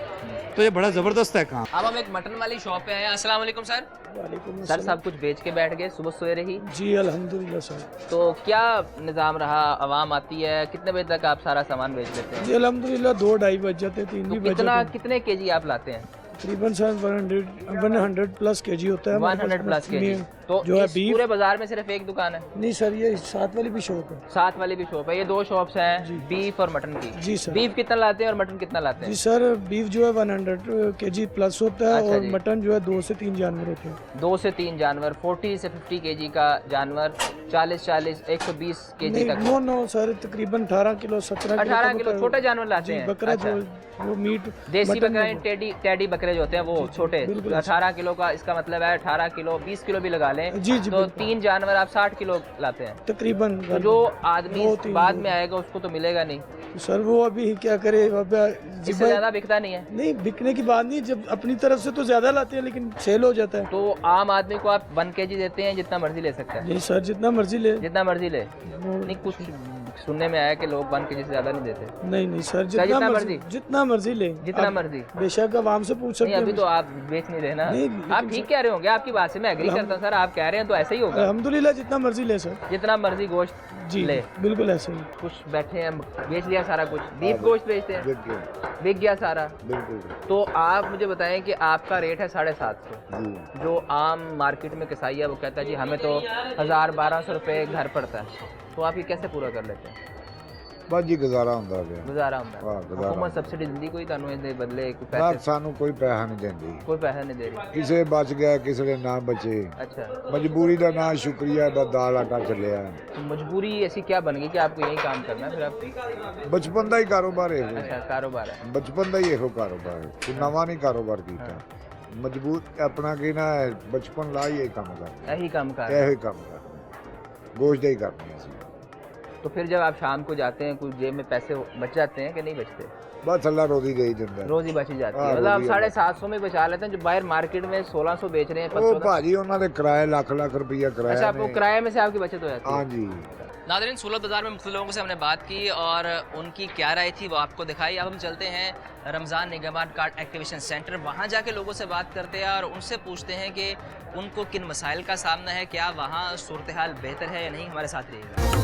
[SPEAKER 10] तो ये बड़ा ज़बरदस्त है काम।
[SPEAKER 1] अब हम एक मटन वाली शॉप पे आए। अस्सलाम वालेकुम सर। सर सब कुछ बेच के बैठ गए, सुबह सोए रही?
[SPEAKER 2] जी अल्हम्दुलिल्लाह सर।
[SPEAKER 1] तो क्या निज़ाम रहा? आवाम आती है, कितने बजे तक आप सारा सामान बेच लेते हैं?
[SPEAKER 2] जी अल्हम्दुलिल्लाह 2-2:30 बज जाते, 3 भी बज जाते।
[SPEAKER 1] कितने केजी आप लाते हैं?
[SPEAKER 2] तकरीबन सर 100 प्लस केजी होता है।
[SPEAKER 1] 100 प्लस केजी। तो
[SPEAKER 2] जो है
[SPEAKER 1] इस
[SPEAKER 2] बीफ-
[SPEAKER 1] पूरे बाजार में सिर्फ एक दुकान है?
[SPEAKER 2] नहीं सर, ये साथ वाली भी शॉप है।
[SPEAKER 1] साथ वाली भी शॉप है। ये 2 शॉप्स हैं,
[SPEAKER 2] जी।
[SPEAKER 1] बीफ और मटन की।
[SPEAKER 2] जी सर।
[SPEAKER 1] बीफ कितना लाते हैं और मटन कितना लाते
[SPEAKER 2] जी
[SPEAKER 1] हैं?
[SPEAKER 2] सर, बीफ जो है 100 केजी प्लस होता है
[SPEAKER 1] अच्छा
[SPEAKER 2] और
[SPEAKER 1] जी।
[SPEAKER 2] मटन जो है 2 से 3 जानवर होते हैं।
[SPEAKER 1] 2 से 3 जानवर, 40 से 50 केजी का जानवर, 40 120 केजी तक।
[SPEAKER 2] नो सर, तकरीबन 18 किलो 17
[SPEAKER 1] 18 किलो छोटे जानवर लाते हैं?
[SPEAKER 2] बकरा
[SPEAKER 1] अच्छा।
[SPEAKER 2] जो मीट
[SPEAKER 1] देसी
[SPEAKER 2] मटन
[SPEAKER 1] बकरे,
[SPEAKER 2] में
[SPEAKER 1] टेडी बकरे जो होते हैं वो छोटे,
[SPEAKER 2] बिल्कुल।
[SPEAKER 1] 18 किलो का, इसका मतलब है 18 किलो 20 किलो भी लगा लें
[SPEAKER 2] जी, जी,
[SPEAKER 1] तो
[SPEAKER 2] बिल्कुल।
[SPEAKER 1] 3 जानवर आप 60 किलो लाते हैं।
[SPEAKER 2] तकरीबन।
[SPEAKER 1] तो जो आदमी
[SPEAKER 2] 2-3
[SPEAKER 1] बाद में आएगा उसको तो मिलेगा नहीं,
[SPEAKER 2] सर वो अभी क्या करे, अब
[SPEAKER 1] इससे ज्यादा बिकता नहीं है।
[SPEAKER 2] नहीं बिकने की बात नहीं, जब अपनी तरफ से तो ज्यादा लाते हैं लेकिन सेल हो जाता है।
[SPEAKER 1] तो आम आदमी को आप 1 केजी देते हैं, जितना मर्जी ले सकता है?
[SPEAKER 2] नहीं सर, जितना मर्जी ले।
[SPEAKER 1] जितना मर्जी ले? नहीं, कुछ सुनने में आया कि लोग 1 केजी से ज्यादा नहीं देते।
[SPEAKER 2] नहीं सर,
[SPEAKER 1] जितना
[SPEAKER 2] जितना
[SPEAKER 1] मर्जी?
[SPEAKER 2] जितना मर्जी ले,
[SPEAKER 1] जितना
[SPEAKER 2] आप
[SPEAKER 1] मर्जी?
[SPEAKER 2] बेशक आवाम से पूछ सकते
[SPEAKER 1] नहीं,
[SPEAKER 2] हैं।
[SPEAKER 1] अभी तो आप बेच नहीं रहे ना।
[SPEAKER 2] नहीं,
[SPEAKER 1] आप
[SPEAKER 2] लेकिन
[SPEAKER 1] ठीक कह रहे होंगे, आपकी बात से मैं एग्री करता हूँ सर। आप कह रहे हैं तो ऐसा ही होगा।
[SPEAKER 2] अल्हम्दुलिल्लाह जितना मर्जी ले सर।
[SPEAKER 1] जितना मर्जी गोश्त
[SPEAKER 2] जी
[SPEAKER 1] ले।
[SPEAKER 2] बिल्कुल ऐसे ही।
[SPEAKER 1] कुछ बैठे हैं, बेच लिया सारा कुछ, बीफ गोश्त बेचते हैं, बिक गया सारा।
[SPEAKER 10] बिल्कुल।
[SPEAKER 1] तो आप मुझे बताएं कि आपका रेट है 750। जो आम मार्केट में कसाई है वो कहता है जी हमें तो 1000-1200 रुपये घर पड़ता है, तो आप ये कैसे पूरा कर लेते हैं?
[SPEAKER 10] बस जी गुजारा ਹੁੰਦਾ ਪਿਆ।
[SPEAKER 1] गुजारा ਹੁੰਦਾ
[SPEAKER 10] हाँ,
[SPEAKER 1] है?
[SPEAKER 10] गुजारा
[SPEAKER 1] हुकूमत सब्सिडी दिंदी कोई ਤੁਹਾਨੂੰ ਇਹਦੇ ਬਦਲੇ ਕੋਈ
[SPEAKER 10] ਨਾ
[SPEAKER 1] पैसे?
[SPEAKER 10] ਸਾਨੂੰ ਕੋਈ ਪੈਸਾ ਨਹੀਂ ਦਿੰਦੀ,
[SPEAKER 1] कोई पैसा नहीं दे रही?
[SPEAKER 10] ਕਿਸੇ ਬਚ ਗਿਆ ਕਿਸੇ ਦੇ ਨਾ ਬਚੇ,
[SPEAKER 1] अच्छा,
[SPEAKER 10] ਮਜਬੂਰੀ ਦਾ ਨਾ ਸ਼ੁਕਰੀਆ ਦਾ ਦਾਲ ਆਟਾ ਚੱਲਿਆ।
[SPEAKER 1] तो मजबूरी ऐसी क्या बन गई कि आपको यही काम करना है फिर आप?
[SPEAKER 10] ਬਚਪਨ ਦਾ ਹੀ ਕਾਰੋਬਾਰ ਹੈ,
[SPEAKER 1] अच्छा, कारोबार है।
[SPEAKER 10] ਬਚਪਨ ਦਾ ਹੀ ਇਹੋ ਕਾਰੋਬਾਰ ਹੈ, ਕੋਈ ਨਵਾਂ ਨਹੀਂ ਕਾਰੋਬਾਰ ਕੀਤਾ। ਮਜਬੂਰ ਆਪਣਾ ਕੀ ਨਾ ਬਚਪਨ ਲਾ ਹੀ ਇਹ ਕੰਮ ਕਰਨਾ,
[SPEAKER 1] यही काम कर
[SPEAKER 10] ਇਹੋ ਹੀ ਕੰਮ ਕਰਨਾ, ਗੋਸ਼ਤ ਦਾ ਹੀ ਕਰਨਾ ਸੀ।
[SPEAKER 1] तो फिर जब आप शाम को जाते हैं कुछ जेब में पैसे बच जाते हैं कि नहीं बचते?
[SPEAKER 10] ਬਸ ਅੱਲਾ ਰੋਜ਼ੀ ਦੇ ਹੀ ਦਿੰਦਾ।
[SPEAKER 1] रोज ही बच ही जाती
[SPEAKER 10] हाँ,
[SPEAKER 1] है। मतलब आप
[SPEAKER 10] रोजी
[SPEAKER 1] 750 में बचा लेते हैं, जो बाहर मार्केट में 1600 बेच रहे हैं,
[SPEAKER 10] ਉਹ
[SPEAKER 1] 1500।
[SPEAKER 10] ਭਾਜੀ ਉਹਨਾਂ ਦੇ ਕਿਰਾਏ ਲੱਖ रुपया
[SPEAKER 1] अच्छा,
[SPEAKER 10] किराया
[SPEAKER 1] आपको
[SPEAKER 10] ने।
[SPEAKER 1] किराए में से आपकी बचत हो जाती है?
[SPEAKER 10] हाँ जी।
[SPEAKER 1] नादरीन, सूरत बाज़ार में मुख्तलिफ लोगों से हमने बात की और उनकी क्या राय थी वो आपको दिखाई। अब हम चलते हैं रमज़ान निगहबान कार्ड एक्टिवेशन सेंटर, वहाँ जाके लोगों से बात करते हैं और उनसे पूछते हैं कि उनको किन मसाइल का सामना है, क्या वहाँ सूरत हाल बेहतर है या नहीं। हमारे साथ रहिएगा।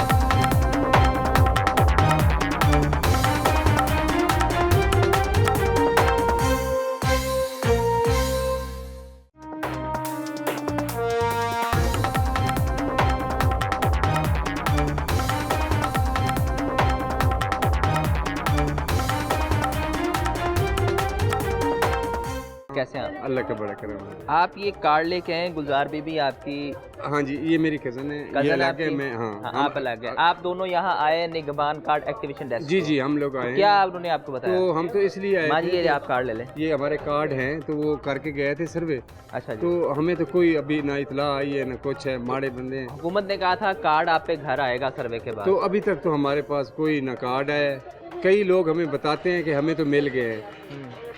[SPEAKER 1] कैसे हैं आप?
[SPEAKER 11] अल्लाह का बड़ा करम है।
[SPEAKER 1] आप ये कार्ड लेके आए, गुलजार बीबी आपकी
[SPEAKER 11] हाँ जी, ये मेरी कज़न है, ये
[SPEAKER 1] कज़न
[SPEAKER 11] अलग है,
[SPEAKER 1] आपकी?
[SPEAKER 11] मैं
[SPEAKER 1] हाँ, आप अलग है। आप दोनों यहाँ आए निगमान कार्ड एक्टिवेशन डेस्क
[SPEAKER 11] जी
[SPEAKER 1] पे।
[SPEAKER 11] जी, हम लोग आए हैं।
[SPEAKER 1] क्या उन्होंने आपको बताया?
[SPEAKER 11] तो हम तो इसलिए आए
[SPEAKER 1] माँ
[SPEAKER 11] थे
[SPEAKER 1] जी, ये
[SPEAKER 11] कि
[SPEAKER 1] आप कार्ड ले लें।
[SPEAKER 11] ये हमारे कार्ड हैं, तो वो करके गए थे सर्वे।
[SPEAKER 1] अच्छा जी।
[SPEAKER 11] तो हमें तो कोई अभी ना इतला आई है ना कुछ है, माड़े बंदे हैं।
[SPEAKER 1] हुकूमत ने कहा था कार्ड आप पे घर आएगा सर्वे के बाद।
[SPEAKER 11] तो अभी तक तो हमारे पास कोई ना कार्ड है। कई लोग हमें बताते हैं कि हमें तो मिल गए हैं।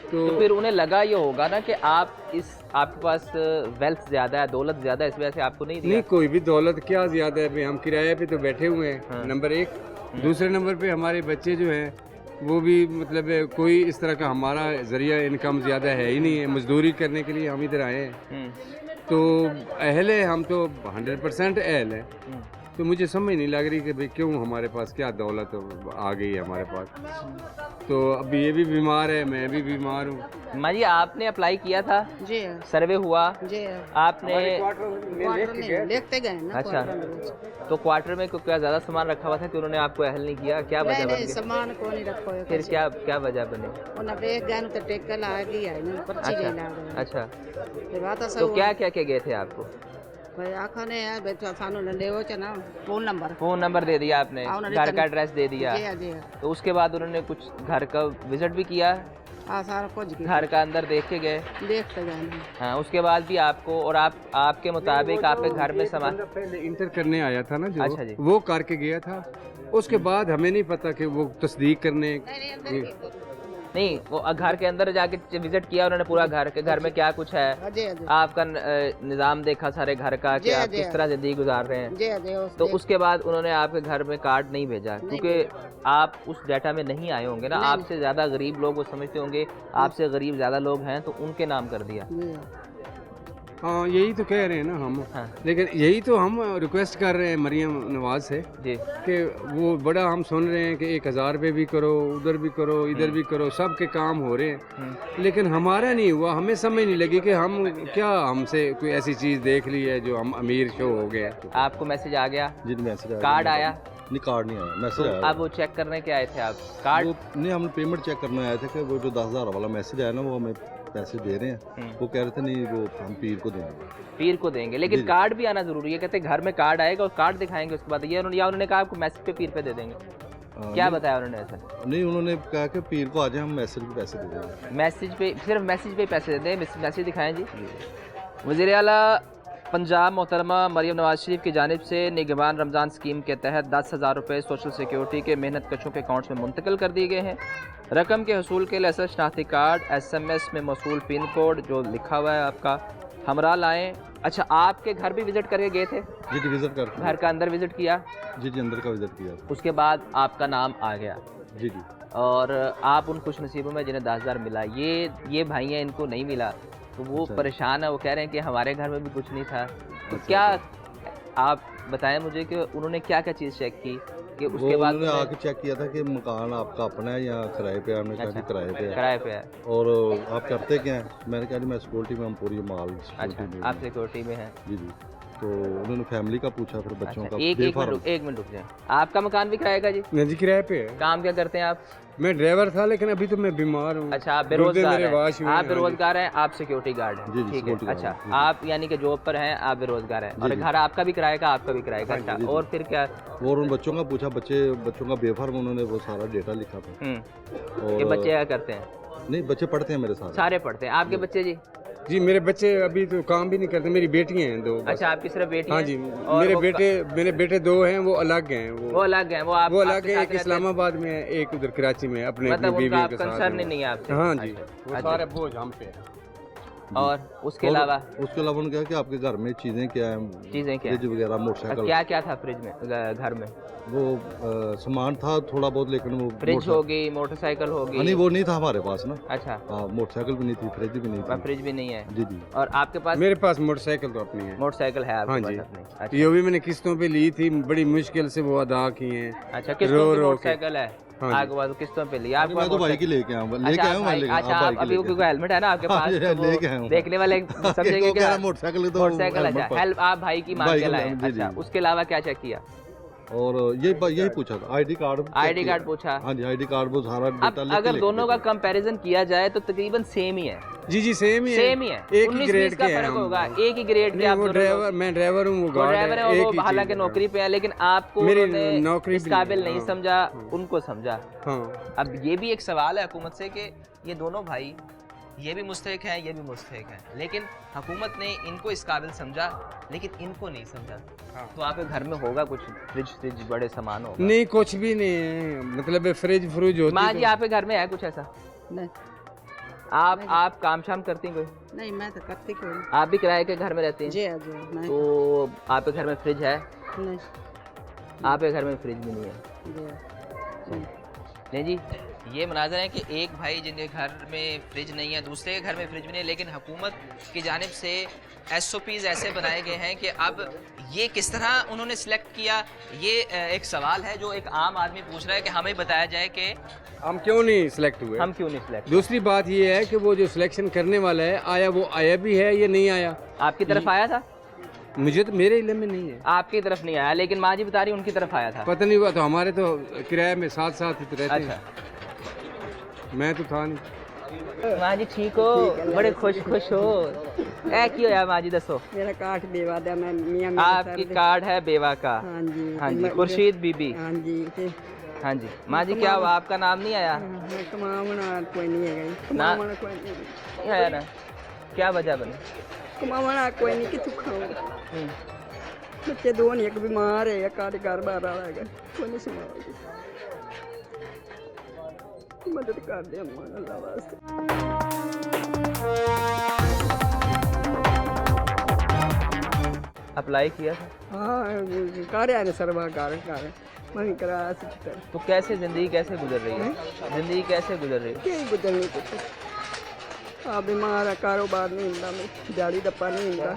[SPEAKER 1] तो फिर उन्हें लगा ये होगा ना कि आपके पास वेल्थ ज्यादा है, दौलत ज्यादा है, इस वजह से आपको नहीं दिया।
[SPEAKER 11] नहीं, कोई भी दौलत क्या ज्यादा है, हम किराए पे तो बैठे हुए हैं, नंबर एक। दूसरे नंबर पे हमारे बच्चे जो हैं वो भी मतलब कोई इस तरह का हमारा जरिया इनकम ज्यादा है ही नहीं है। मजदूरी करने के लिए हम इधर आए हैं, तो अहल है, हम तो 100% अहल है। तो मुझे समझ नहीं लग रही कि भाई क्यों हमारे पास क्या दौलत आ गई है हमारे पास। तो अभी ये भी बीमार है, मैं भी बीमार हूँ।
[SPEAKER 1] माँ जी, आपने अप्लाई किया था
[SPEAKER 12] जी,
[SPEAKER 1] सर्वे हुआ
[SPEAKER 12] जी,
[SPEAKER 1] आपने
[SPEAKER 12] देखते गए ना।
[SPEAKER 1] अच्छा, तो क्वार्टर में क्या ज्यादा सामान रखा हुआ था कि उन्होंने आपको अहल नहीं किया? क्या वजह बनी?
[SPEAKER 12] सामान को नहीं रखो।
[SPEAKER 1] फिर क्या वजह बनी?
[SPEAKER 12] तो टेकल आ गई पर्ची
[SPEAKER 1] अच्छा,
[SPEAKER 12] बात
[SPEAKER 1] तो क्या गए थे आपको?
[SPEAKER 12] भाई आखाने यार बेटा सानू नंदे हो च ना फोन नंबर
[SPEAKER 1] दे दिया आपने, घर का एड्रेस दे दिया।
[SPEAKER 12] जी,
[SPEAKER 1] तो उसके बाद उन्होंने कुछ घर का विजिट भी किया?
[SPEAKER 12] हाँ, सारा कुछ
[SPEAKER 1] घर का अंदर देख के गए?
[SPEAKER 12] देखते गए।
[SPEAKER 1] हाँ, उसके बाद भी आपको और आपके मुताबिक आपके घर में सामान
[SPEAKER 11] पहले इंटर करने आया था ना जो,
[SPEAKER 1] अच्छा जी,
[SPEAKER 11] वो करके गया था। उसके बाद हमें नहीं पता कि वो तस्दीक करने
[SPEAKER 1] नहीं, वो घर के अंदर जाके विजिट किया उन्होंने पूरा घर में क्या कुछ है, आपका निजाम देखा सारे घर का कि आप किस तरह जिंदगी गुजार रहे हैं। तो उसके बाद उन्होंने आपके घर में कार्ड नहीं भेजा क्योंकि आप उस डाटा में नहीं आए होंगे ना। आपसे ज्यादा गरीब लोग वो समझते होंगे आपसे गरीब ज्यादा लोग हैं, तो उनके नाम कर दिया।
[SPEAKER 11] हाँ, यही तो कह रहे हैं ना हम। हाँ। लेकिन यही तो हम रिक्वेस्ट कर रहे हैं मरियम नवाज से जी कि वो बड़ा हम सुन रहे हैं कि 1000 रुपये भी करो, उधर भी करो, इधर भी करो, सब के काम हो रहे हैं, लेकिन हमारा नहीं हुआ। हमें समझ नहीं लगी कि हम क्या, हमसे कोई ऐसी चीज़ देख ली है जो हम अमीर शो हो गए।
[SPEAKER 1] आपको मैसेज आ गया?
[SPEAKER 13] जी, मैसेज आया।
[SPEAKER 1] कार्ड आया?
[SPEAKER 13] नहीं, कार्ड नहीं आया, मैसेज आया।
[SPEAKER 1] आप वो चेक करने के आए थे आप? कार्ड
[SPEAKER 13] नहीं, हम पेमेंट चेक करने आए थे कि वो जो 10,000 वाला मैसेज आया ना, वो हमें पैसे दे रहे हैं। वो कह रहे थे नहीं, वो हम पीर को देंगे। लेकिन कार्ड भी आना जरूरी है। कहते घर में कार्ड आएगा और कार्ड दिखाएंगे, उसके बाद ये उन्होंने कहा आपको मैसेज पे पीर पे दे देंगे। क्या बताया उन्होंने ऐसा? नहीं, उन्होंने कहा कि पीर को आ जाए, हम मैसेज पे पैसे दे देंगे।
[SPEAKER 1] मैसेज पे, सिर्फ मैसेज पे पैसे दे दें। मैसेज दिखाएं जी। वज़ीर आला पंजाब मोहतरमा मरियम नवाज शरीफ की जानिब से निगरान रमज़ान स्कीम के तहत 10,000 रुपये सोशल सिक्योरिटी के मेहनत कशों के अकाउंट्स में मुंतकिल कर दिए गए हैं। रकम के हसूल के लिए असर शनाख्ती कार्ड, SMS में मौसूल पिन कोड जो लिखा हुआ है आपका हमरा लाएँ। अच्छा, आपके घर भी विजिट करके गए थे?
[SPEAKER 13] जी, विजिट कर, घर
[SPEAKER 1] का अंदर विजिट किया? जी,
[SPEAKER 13] अंदर का विजिट किया।
[SPEAKER 1] उसके बाद आपका नाम आ गया?
[SPEAKER 13] जी,
[SPEAKER 1] और आप उन खुश नसीबों में जिन्हें 10,000 मिला। ये भाई हैं, इनको नहीं मिला, तो वो परेशान है। वो कह रहे हैं कि हमारे घर में भी कुछ नहीं था। तो क्या आप बताएं मुझे कि उन्होंने क्या चीज़ चेक की कि उसके बाद
[SPEAKER 13] उन्होंने आके चेक किया था कि मकान आपका अपना है या किराए पे है? हमने कहा कि किराए पे है। और आप करते क्या हैं? मैंने कहा मैं सिक्योरिटी में, हम पूरी माल।
[SPEAKER 1] अच्छा, आप सिक्योरिटी में हैं?
[SPEAKER 13] जी। तो उन्होंने फैमिली का पूछा, फिर बच्चों का।
[SPEAKER 1] एक मिनट रुक जाए। आपका मकान भी किराए का जी?
[SPEAKER 11] जी, किराए पे है।
[SPEAKER 1] काम क्या करते हैं आप?
[SPEAKER 11] मैं ड्राइवर था, लेकिन अभी तो मैं बीमार हूँ।
[SPEAKER 1] अच्छा, आप बेरोजगार हैं? आप सिक्योरिटी गार्ड हैं? ठीक है। अच्छा, आप यानी कि जॉब पर हैं, आप बेरोजगार हैं, और घर आपका भी किराए का, आपका भी किराए का। अच्छा, और फिर क्या?
[SPEAKER 13] और उन बच्चों का पूछा, बच्चों का बेफार्म, उन्होंने वो सारा डेटा लिखा था।
[SPEAKER 1] ये बच्चे क्या करते हैं?
[SPEAKER 13] नहीं, बच्चे पढ़ते हैं मेरे साथ।
[SPEAKER 1] सारे पढ़ते हैं। आपके बच्चे जी?
[SPEAKER 11] जी, मेरे बच्चे अभी तो काम भी नहीं करते। मेरी बेटियां हैं 2।
[SPEAKER 1] अच्छा, आपकी सिर्फ बेटी?
[SPEAKER 11] हाँ जी, मेरे बेटे 2 हैं, वो अलग हैं। वो अलग हैं। वो अलग है, एक इस्लामाबाद में है, एक उधर कराची में, अपने बीवी के साथ।
[SPEAKER 1] कंसर्न नहीं है आपसे?
[SPEAKER 11] हाँ जी, वो सारे बोझ हम पे है।
[SPEAKER 1] और उसके अलावा
[SPEAKER 13] उन्होंने कहा कि आपके घर में चीजें क्या हैं? फ्रिज वगैरह, मोटरसाइकिल।
[SPEAKER 1] क्या था फ्रिज में, घर में?
[SPEAKER 13] वो सामान था थोड़ा बहुत, लेकिन वो
[SPEAKER 1] फ्रिज होगी, मोटरसाइकिल होगी?
[SPEAKER 13] नहीं, वो नहीं था हमारे पास ना।
[SPEAKER 1] अच्छा,
[SPEAKER 13] मोटरसाइकिल भी नहीं थी, फ्रिज भी नहीं थी।
[SPEAKER 1] फ्रिज भी नहीं है?
[SPEAKER 13] जी।
[SPEAKER 1] और आपके पास?
[SPEAKER 11] मेरे पास मोटरसाइकिल तो अपनी है।
[SPEAKER 1] मोटरसाइकिल है आपके पास अपनी? अच्छा।
[SPEAKER 11] ये भी मैंने किस्तों पे ली थी, बड़ी मुश्किल से वो अदा की है।
[SPEAKER 1] अच्छा, किस्तों पे मोटरसाइकिल है आपके पास? किस्तों पे लिया?
[SPEAKER 13] मैं तो भाई की लेके आया हूँ।
[SPEAKER 1] अच्छा, अभी क्योंकि हेलमेट है ना आपके पास, देखने वाले समझेंगे कि मोटरसाइकिल। अच्छा, हेल्प आप भाई की मांग के लाए। अच्छा, उसके अलावा क्या चेक किया?
[SPEAKER 13] और यही पूछा था, आईडी कार्ड
[SPEAKER 1] पूछा।
[SPEAKER 13] हाँ जी, आईडी कार्ड वो सारा
[SPEAKER 1] अब अगर दोनों का कंपैरिजन किया जाए तो तकरीबन सेम ही है।
[SPEAKER 11] जी सेम ही है।
[SPEAKER 1] एक ही ग्रेड का फर्क होगा, एक ही ग्रेड के। आप
[SPEAKER 11] मैं ड्राइवर हूँ, वो
[SPEAKER 1] ड्राइवर है, वो हालांकि नौकरी पे है, लेकिन आपको नौकरी इस काबिल नहीं समझा, उनको समझा। अब ये भी एक सवाल है हुकूमत से कि ये दोनों भाई, ये भी मुस्तहिक हैं, ये भी मुस्तहिक हैं, लेकिन हुकूमत ने इनको इस काबिल समझा लेकिन इनको नहीं समझा। तो आपके घर में होगा कुछ फ्रिज बड़े सामान होगा?
[SPEAKER 11] नहीं, कुछ भी नहीं है, मतलब फ्रिज होती।
[SPEAKER 1] माँ जी, आपके घर में है कुछ ऐसा?
[SPEAKER 12] नहीं।
[SPEAKER 1] आप काम शाम करती हैं कोई?
[SPEAKER 12] नहीं, मैं तो करती कोई नहीं।
[SPEAKER 1] आप भी किराए के घर में रहती हैं?
[SPEAKER 12] जी हाँ, जी।
[SPEAKER 1] तो आपके घर में फ्रिज है?
[SPEAKER 12] नहीं।
[SPEAKER 1] आपके घर में फ्रिज भी नहीं है? नहीं जी, ये मनाजर है कि एक भाई जिनके घर में फ्रिज नहीं है, दूसरे के घर में फ्रिज भी नहीं है, लेकिन हुकूमत की जानिब से SOPs ऐसे बनाए गए हैं कि अब ये किस तरह उन्होंने सिलेक्ट किया, ये एक सवाल है जो एक आम आदमी पूछ रहा है कि हमें बताया जाए कि
[SPEAKER 11] हम क्यों नहीं सिलेक्ट हुए।
[SPEAKER 1] हम क्यों नहीं सिलेक्ट।
[SPEAKER 11] दूसरी बात ये है कि वो जो सिलेक्शन करने वाला है, वो आया भी है या नहीं आया?
[SPEAKER 1] आपकी तरफ आया था?
[SPEAKER 11] मुझे तो, मेरे इल्म में नहीं है।
[SPEAKER 1] आपकी तरफ नहीं आया, लेकिन माँ जी बता रही उनकी तरफ आया था।
[SPEAKER 11] पता नहीं हुआ, तो हमारे तो किराए में साथ ही तो रहते हैं। मैं तो था नहीं।
[SPEAKER 1] माँ जी ठीक हो? बड़े खुश हो? ऐ क्यों है माँ जी, दसो।
[SPEAKER 12] मेरा कार्ड बेवा दा, मैं मियां
[SPEAKER 1] आपकी कार्ड है बेवा का?
[SPEAKER 12] हाँ जी।
[SPEAKER 1] हाँ जी, खुर्शीद बीबी।
[SPEAKER 12] हाँ जी।
[SPEAKER 1] हाँ जी। माँ जी क्या हुआ, आपका नाम नहीं आया?
[SPEAKER 12] कमावना कोई नहीं है, कमावना कोई नहीं
[SPEAKER 1] आया ना, क्या वजह बनी?
[SPEAKER 12] कमावना कोई नहीं, कितु खाऊं। बच्चे दो नहीं, एक बीमार है, एक घर बाहर आ गया, कोई नहीं सुना। मदद कर दे अम्मा, अल्लाह वास्ते।
[SPEAKER 1] अप्लाई किया था?
[SPEAKER 12] हाँ, कर रहे हैं सरवा कर मैं कराया।
[SPEAKER 1] तो कैसे ज़िंदगी कैसे गुजर रही है? ज़िंदगी कैसे गुजर रही है?
[SPEAKER 12] क्या ही गुजरनी कुछ। आप बीमार है, कारोबार नहीं होता, दिहाड़ी दप्पा नहीं होता,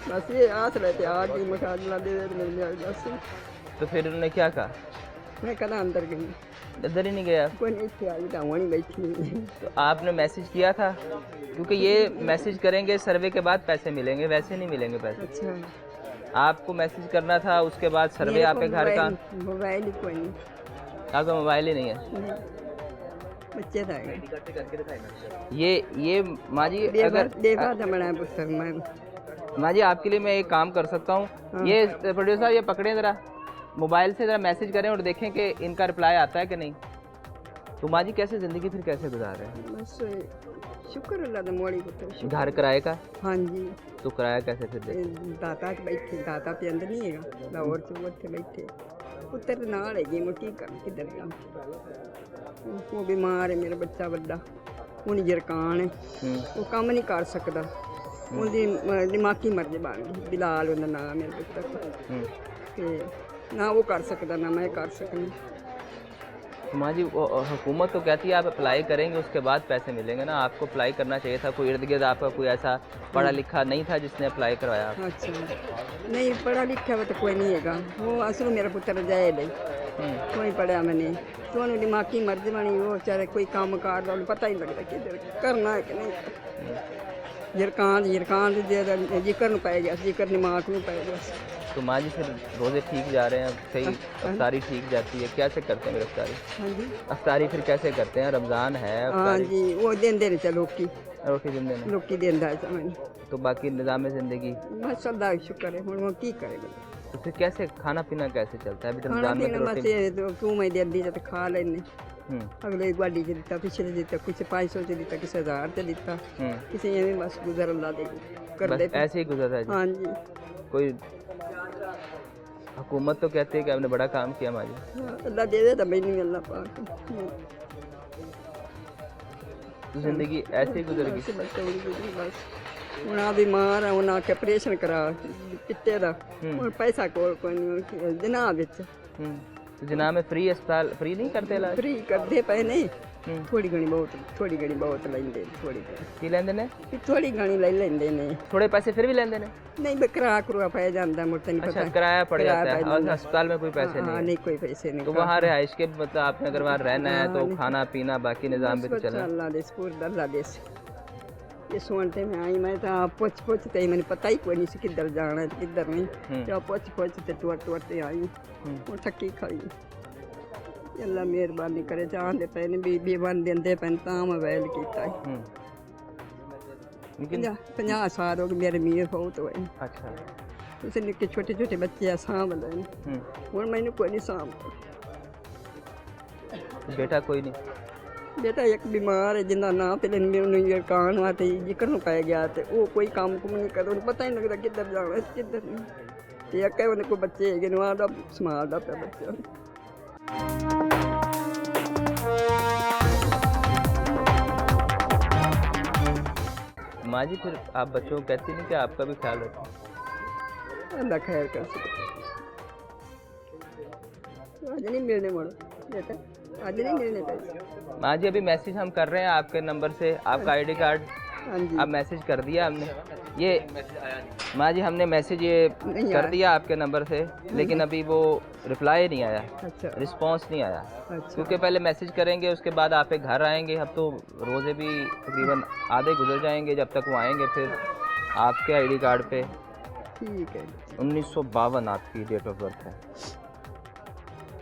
[SPEAKER 12] बस ये आस रहते आज ही मसाला दे मिल जाए बस।
[SPEAKER 1] तो फिर उन्होंने क्या कहा?
[SPEAKER 12] मैं कदा अंदर गई,
[SPEAKER 1] अंदर ही नहीं गया?
[SPEAKER 12] कोई नहीं थे, आई नहीं बैठी।
[SPEAKER 1] तो आपने मैसेज किया था? क्योंकि ये मैसेज करेंगे सर्वे के बाद पैसे मिलेंगे, वैसे नहीं मिलेंगे पैसे।
[SPEAKER 12] अच्छा।
[SPEAKER 1] आपको मैसेज करना था, उसके बाद सर्वे आपके घर का।
[SPEAKER 12] मोबाइल ही कोई नहीं।
[SPEAKER 1] आपका मोबाइल ही नहीं है?
[SPEAKER 12] बच्चे था
[SPEAKER 1] ये माँ जी, अगर माँ जी आपके लिए मैं एक काम कर सकता हूँ। ये प्रोड्यूसर साहब, ये पकड़े ज़रा, मोबाइल से ज़रा मैसेज करें और देखें कि इनका रिप्लाई आता है कि नहीं। तो माँ जी कैसे ज़िंदगी फिर कैसे गुजार रहे हैं?
[SPEAKER 12] बस शुक्र अल्लाह दा, मोड़ी पुत्र।
[SPEAKER 1] घर किराए का?
[SPEAKER 12] हाँ जी।
[SPEAKER 1] तो किराया कैसे फिर दे?
[SPEAKER 12] दाता बैठे, दाता पे अंदर नहीं है, लाहौर से वो थे बैठे, पुत्र नाल है मोटी कर किधर जा। वो बीमार है, मेरा बच्चा बड़ा, उन जरकान है, वो काम नहीं कर सकता, उनकी दिमागी मर्जी बन गई। बिलाल उनका नाम है पुत्र, ना वो कर सकता ना मैं कर सकनी।
[SPEAKER 1] माँ जी हुकूमत तो कहती है आप अप्लाई करेंगे उसके बाद पैसे मिलेंगे ना, आपको अप्लाई करना चाहिए था। कोई इर्द गिर्द आपका कोई ऐसा पढ़ा लिखा नहीं था जिसने अप्लाई करवाया?
[SPEAKER 12] अच्छा, नहीं पढ़ा लिखा हुआ तो कोई नहीं है, वो असलू मेरा पुत्र जाए नहीं, कोई पढ़ा मैंने, तो उन्होंने दिमागी मर्जी बनी, वो बेचारे कोई काम कार पता ही लगता कि करना है कि नहीं। जरकान जिक्र पै गया, जिक्र दिमाग में पै गया।
[SPEAKER 1] तो माँ जी फिर रोज़े ठीक जा रहे हैं, सही अफ्तारी ठीक जाती है, कैसे करते हैं अफ्तारी?
[SPEAKER 12] हाँ जी,
[SPEAKER 1] अफ्तारी फिर कैसे करते हैं? रमज़ान है।
[SPEAKER 12] हाँ जी, वो देंदे ने रोटी
[SPEAKER 1] देंदे ने,
[SPEAKER 12] रोटी देंदा है।
[SPEAKER 1] तो बाकी निज़ाम ज़िंदगी
[SPEAKER 12] बस अल्लाह का शुक्र है, वो की करेगा।
[SPEAKER 1] तो फिर कैसे खाना पीना कैसे चलता है? अभी
[SPEAKER 12] रमज़ान में बस तू मैं देंदी तो खा लेने, अगले गाड़ी से दिता, पिछले दिता, कुछ 500 से दिता, किसी 1000 से दिता, किसी ये बस गुजर अल्लाह दे कर दे, ऐसे
[SPEAKER 1] ही गुजर रहा है। हाँ जी, कोई हुकूमत तो कहती है कि आपने बड़ा काम किया माँ जी।
[SPEAKER 12] अल्लाह दे दे तो मैंने अल्लाह पाक,
[SPEAKER 1] तो जिंदगी ऐसे ही गुजर गई।
[SPEAKER 12] बस उन्हें बीमार है, उन्हें आके ऑपरेशन करा पिट्टे का, पैसा कोई जिना बिच।
[SPEAKER 1] तो जिना में फ्री अस्पताल फ्री नहीं करते इलाज?
[SPEAKER 12] फ्री करते पे नहीं, थोड़ी घनी बहुत लेंदे,
[SPEAKER 1] की लेंदे ने,
[SPEAKER 12] थोड़ी घनी ले लेंदे ने,
[SPEAKER 1] थोड़े पैसे फिर भी लेंदे ने? नहीं,
[SPEAKER 12] किराया कुरा पै जाता है, मुझे नहीं पता।
[SPEAKER 1] अच्छा, किराया पड़ जाता है और अस्पताल में कोई पैसे नहीं?
[SPEAKER 12] नहीं, कोई पैसे नहीं।
[SPEAKER 1] तो वहाँ रिहाइश के मतलब आपने अगर वहाँ रहना है तो खाना पीना बाकी निज़ाम भी तो चला?
[SPEAKER 12] अल्लाह देश पूरा अल्लाह देश। ये सोनते में आई मैं तो पुछ पुछते ही मैंने पता ही कोई नहीं सी किधर जाना है किधर नहीं तो पुछ पुछते टुरते आई वो थकी खड़ी अल्लाह मेहरबानी करे चाहते पे ने बीबी बन देंदे पे तां मैं वैल कीता लेकिन 50 साल हो गए मेरे मीर हो तो
[SPEAKER 1] अच्छा
[SPEAKER 12] उसे निक्के छोटे छोटे बच्चे सांभ ले हुण मैंने कोई नहीं सांभ
[SPEAKER 1] बेटा कोई नहीं
[SPEAKER 12] बेटा एक बीमार है जिंदा ना पहले मेरे कान आते जिक्र पै गया तो वो कोई काम कुम नहीं कर पता ही नहीं लगता किधर जाना किधर नहीं तो एक उन्हें कोई बच्चे है नुआदा संभालता पे बच्चा
[SPEAKER 1] माँ जी फिर आप बच्चों को कहती नहीं कि आपका भी ख्याल रखें
[SPEAKER 12] अल्लाह खैर कर सके आज नहीं मिलने मोड़ बेटा आज नहीं मिलने पैसे
[SPEAKER 1] माँ जी अभी मैसेज हम कर रहे हैं आपके नंबर से आपका आईडी कार्ड अब मैसेज कर दिया हमने ये माँ जी हमने मैसेज ये कर दिया आपके नंबर से लेकिन अभी वो रिप्लाई नहीं आया
[SPEAKER 12] अच्छा
[SPEAKER 1] रिस्पांस नहीं आया
[SPEAKER 12] अच्छा
[SPEAKER 1] क्योंकि पहले मैसेज करेंगे उसके बाद आप एक घर आएंगे अब तो रोज़े भी तकरीबन आधे गुजर जाएंगे जब तक वो आएंगे फिर आपके आईडी कार्ड पे
[SPEAKER 12] ठीक है
[SPEAKER 1] 1952 आपकी डेट ऑफ बर्थ है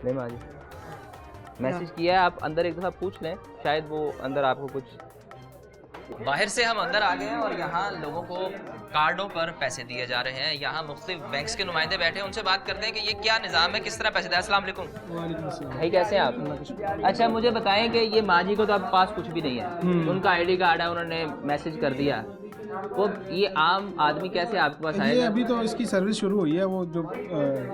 [SPEAKER 1] नहीं माँ जी मैसेज किया है आप अंदर एक दफ़ा पूछ लें शायद वो अंदर आपको कुछ बाहर से हम अंदर आ गए हैं और यहाँ लोगों को कार्डों पर पैसे दिए जा रहे हैं यहाँ मुख्तलिफ बैंक्स के नुमाइंदे बैठे हैं उनसे बात करते हैं कि ये क्या निज़ाम है किस तरह पैसे दें। अस्सलाम वालेकुम भाई कैसे हैं आप अच्छा मुझे बताएं कि ये माँ जी को तो आपके पास कुछ भी नहीं है उनका आईडी कार्ड है उन्होंने मैसेज कर दिया वो ये आम आदमी कैसे आपके पास आएगा?
[SPEAKER 3] ये अभी तो इसकी सर्विस शुरू हुई है वो जो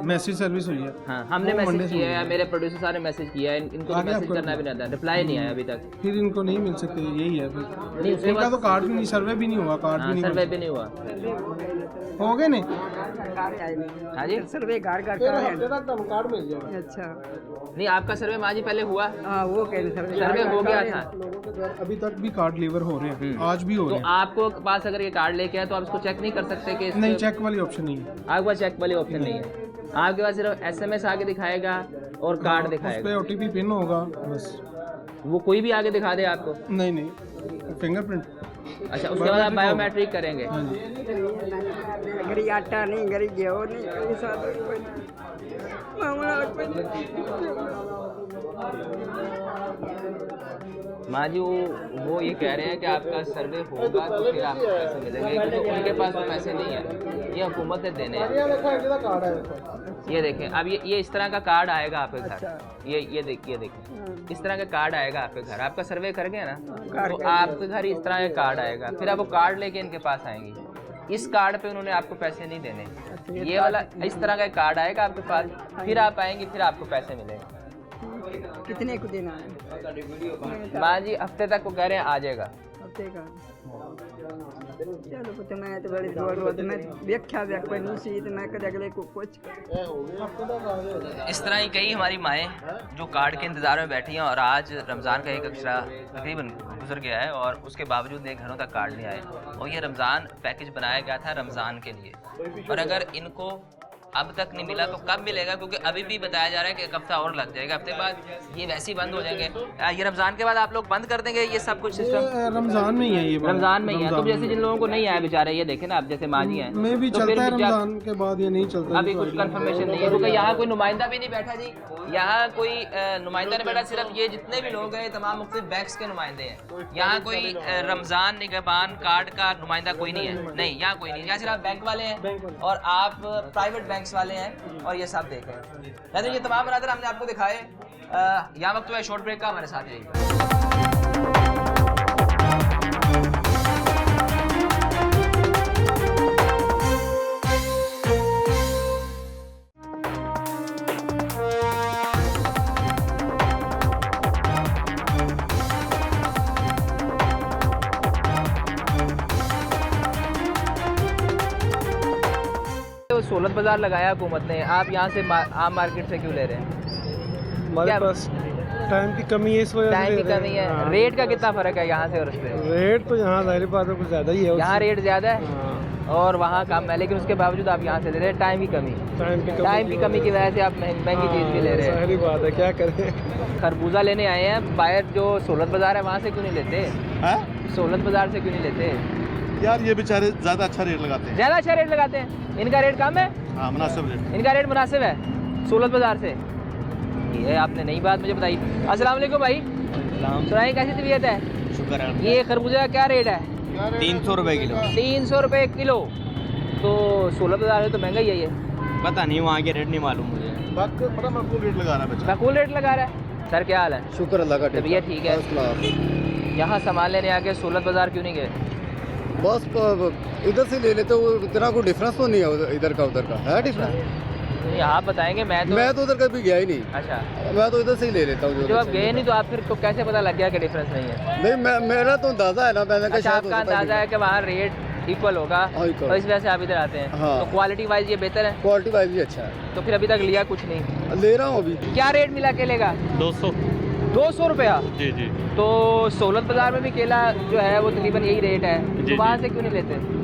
[SPEAKER 3] मैसेज सर्विस हुई है
[SPEAKER 1] हाँ हमने मैसेज किया है मेरे प्रोड्यूसर साहब ने मैसेज किया है इनको तो मैसेज करना भी नहीं आता रिप्लाई नहीं आया अभी तक
[SPEAKER 3] फिर इनको नहीं मिल सकते यही है फिर
[SPEAKER 1] नहीं उसके
[SPEAKER 3] इनका तो कार्ड भी नहीं सर्वे भी नहीं हुआ कार्ड भी नहीं
[SPEAKER 1] सर्वे भी नहीं हुआ
[SPEAKER 3] हो गए नहीं
[SPEAKER 1] हाँ जी
[SPEAKER 12] सर्वे घर
[SPEAKER 3] कार्ड मिल जाएगा
[SPEAKER 12] अच्छा
[SPEAKER 1] नहीं आपका सर्वे माँ जी पहले हुआ
[SPEAKER 12] हाँ वो कह
[SPEAKER 1] सर्वे हो गया था
[SPEAKER 3] अभी तक भी कार्ड लीवर हो रहे हैं आज भी हो रहे
[SPEAKER 1] तो
[SPEAKER 3] हैं
[SPEAKER 1] आपको पास अगर ये कार्ड लेके आए तो आप इसको चेक नहीं कर सकते कि
[SPEAKER 3] नहीं चेक वाली ऑप्शन नहीं है
[SPEAKER 1] आपके पास चेक वाली ऑप्शन नहीं है आपके पास सिर्फ SMS आगे दिखाएगा और कार्ड दिखाएगा
[SPEAKER 3] उस पे OTP पिन होगा बस
[SPEAKER 1] वो कोई भी आगे दिखा दे आपको
[SPEAKER 3] नहीं फिंगरप्रिंट
[SPEAKER 1] अच्छा उसके बाद आप बायोमेट्रिक करेंगे
[SPEAKER 12] गरी आटा नहीं गरी गेहूं नहीं गरी सादा
[SPEAKER 1] माँ जी वो ये कह रहे हैं कि आपका सर्वे होगा तो फिर आपको पैसे मिलेंगे क्योंकि उनके पास तो पैसे नहीं है ये हुकूमत ने देने हैं ये देखें अब ये इस तरह का कार्ड आएगा आपके घर ये देखिए इस तरह का कार्ड आएगा आपके घर आपका सर्वे कर गए ना तो आपके घर इस तरह का कार्ड आएगा फिर आप वो कार्ड लेके इनके पास आएंगी इस कार्ड पे उन्होंने आपको पैसे नहीं देने ये वाला इस तरह का कार्ड आएगा आपके पास फिर आप आएंगे फिर आपको पैसे मिलेंगे
[SPEAKER 12] कितने को देना है
[SPEAKER 1] माँ जी हफ्ते तक वो कह रहे हैं आ जाएगा
[SPEAKER 12] हफ्ते का चलो पुत्र मैं तो बड़ी दौड़ मैं व्याख्या कोई नहीं सी तो मैं कद अगले को कुछ
[SPEAKER 1] इस तरह ही कई हमारी माएँ जो कार्ड के इंतज़ार में बैठी हैं और आज रमज़ान का एक अक्षरा तकरीबन गुजर गया है और उसके बावजूद एक घरों तक कार्ड नहीं आए और ये रमज़ान पैकेज बनाया गया था रमज़ान के लिए और अगर इनको अब तक नहीं मिला तो कब मिलेगा क्योंकि अभी भी बताया जा रहा है कि एक हफ्ता और लग जाएगा हफ्ते बाद ये वैसे ही बंद हो जाएंगे ये रमज़ान के बाद आप लोग बंद कर देंगे ये सब कुछ सिस्टम
[SPEAKER 3] रमज़ान में ही है ये
[SPEAKER 1] रमज़ान में ही है तो जैसे जिन लोगों को नहीं आया बेचारे ये देखें ना आप जैसे माँ जी हैं
[SPEAKER 3] मैं भी
[SPEAKER 1] तो
[SPEAKER 3] चलता है रमज़ान के बाद ये नहीं चलता
[SPEAKER 1] अभी कुछ कंफर्मेशन नहीं है क्योंकि यहाँ कोई नुमाइंदा भी नहीं बैठा जी यहाँ कोई नुमाइंदा नहीं बैठा सिर्फ ये जितने भी लोग हैं तमाम मुख्तलिफ बैंक्स के नुमाइंदे हैं यहाँ कोई रमज़ान निगहबान कार्ड का नुमाइंदा कोई नहीं है नहीं यहाँ कोई नहीं यहाँ सिर्फ बैंक वाले हैं और आप प्राइवेट बैंक्स वाले हैं और ये सब देख रहे हैं ये तमाम मनाज़र हमने आपको दिखाए यहाँ वक्त है शॉर्ट ब्रेक का हमारे साथ रहिएगा सोलत बाजार लगाया हुकूमत ने आप यहाँ से आम मार्केट से क्यों ले रहे हैं
[SPEAKER 3] हमारे पास टाइम की कमी है इस वजह से
[SPEAKER 1] टाइम की कमी है रेट का कितना फ़र्क है यहाँ से और उसमें
[SPEAKER 3] रेट तो यहाँ ज़ाहिर बात है कुछ ज़्यादा ही है
[SPEAKER 1] यहाँ रेट ज़्यादा है और वहाँ कम है, लेकिन उसके बावजूद आप यहाँ से ले रहे हैं। टाइम की कमी की वजह से आप महंगी चीज़ भी ले रहे हैं।
[SPEAKER 7] सारी बात है, क्या करें।
[SPEAKER 1] खरबूजा लेने आए हैं, बाहर जो सोलत बाज़ार है वहाँ से क्यों नहीं लेते? सोलत बाज़ार से क्यों नहीं लेते?
[SPEAKER 13] यार ये बेचारे ज़्यादा अच्छा रेट लगाते हैं।
[SPEAKER 1] ज़्यादा अच्छा रेट लगाते हैं, इनका रेट कम है।
[SPEAKER 13] हाँ, मुनासिब रेट,
[SPEAKER 1] इनका रेट मुनासिब है सोलत बाज़ार से। ये आपने नई बात मुझे बताई। अस्सलाम वालेकुम भाई, सुनाइए कैसी तबीयत है?
[SPEAKER 3] शुक्र है।
[SPEAKER 1] ये खरबूजा का क्या रेट है?
[SPEAKER 3] 300 रुपए किलो।
[SPEAKER 1] 300 रुपए किलो। तो सोलत बाज़ार से तो महंगा ही है ये।
[SPEAKER 3] पता नहीं, वहाँ के रेट नहीं मालूम मुझे।
[SPEAKER 13] बड़ा मकबूल रेट लगा रहा है।
[SPEAKER 1] मकबूल रेट लगा रहा है। सर क्या हाल है?
[SPEAKER 7] शुक्र अल्लाह का,
[SPEAKER 1] तबीयत ठीक है? यहाँ सामान लेने आके सोलत बाज़ार क्यों नहीं गए?
[SPEAKER 7] बस इधर से ले लेते, वो इतना कोई डिफरेंस तो नहीं है इधर का उधर का, है डिफरेंस?
[SPEAKER 1] नहीं, आप बताएंगे। मैं तो
[SPEAKER 7] उधर कभी गया ही नहीं।
[SPEAKER 1] अच्छा,
[SPEAKER 7] मैं तो इधर से ही ले लेता हूँ।
[SPEAKER 1] जब आप गए नहीं तो आप फिर तो कैसे पता लग गया कि डिफरेंस नहीं है?
[SPEAKER 7] नहीं, मेरा तो अंदाजा है ना, मैंने कहा शायद
[SPEAKER 1] आपका अंदाजा है कि वहाँ रेट इक्वल होगा और इस वजह से आप इधर आते हैं। तो क्वालिटी वाइज ये बेहतर है?
[SPEAKER 7] क्वालिटी वाइज भी अच्छा है।
[SPEAKER 1] तो फिर अभी तक लिया कुछ नहीं?
[SPEAKER 7] ले रहा हूँ अभी।
[SPEAKER 1] क्या रेट मिला केले का?
[SPEAKER 3] 200
[SPEAKER 1] रुपया।
[SPEAKER 3] जी।
[SPEAKER 1] तो सोलत बाजार में भी केला जो है वो तकरीबन यही रेट है, तो वहाँ से क्यों नहीं लेते?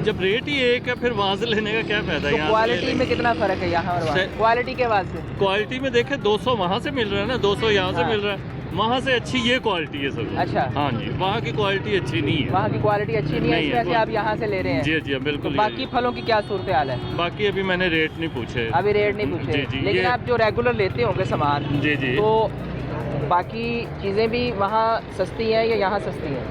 [SPEAKER 3] जब रेट ही एक है फिर वहाँ से लेने का क्या फायदा?
[SPEAKER 1] तो क्वालिटी में कितना फर्क है यहाँ और वहाँ? क्वालिटी के बाद से
[SPEAKER 3] क्वालिटी में देखे 200 वहाँ से मिल रहा है ना, 200 यहाँ से मिल रहा है। वहाँ से अच्छी ये क्वालिटी है सब।
[SPEAKER 1] अच्छा,
[SPEAKER 3] हाँ जी, वहाँ की क्वालिटी अच्छी नहीं है।
[SPEAKER 1] वहाँ की क्वालिटी अच्छी नहीं है, इस वजह से आप यहाँ से ले रहे हैं?
[SPEAKER 3] जी बिल्कुल।
[SPEAKER 1] तो बाकी फलों की क्या सूरत हाल है?
[SPEAKER 3] बाकी अभी मैंने रेट नहीं पूछे।
[SPEAKER 1] अभी रेट नहीं पूछे?
[SPEAKER 3] जी,
[SPEAKER 1] लेकिन आप जो रेगुलर लेते होंगे सामान,
[SPEAKER 3] जी
[SPEAKER 1] तो बाकी चीज़ें भी वहाँ सस्ती हैं या यहाँ सस्ती हैं?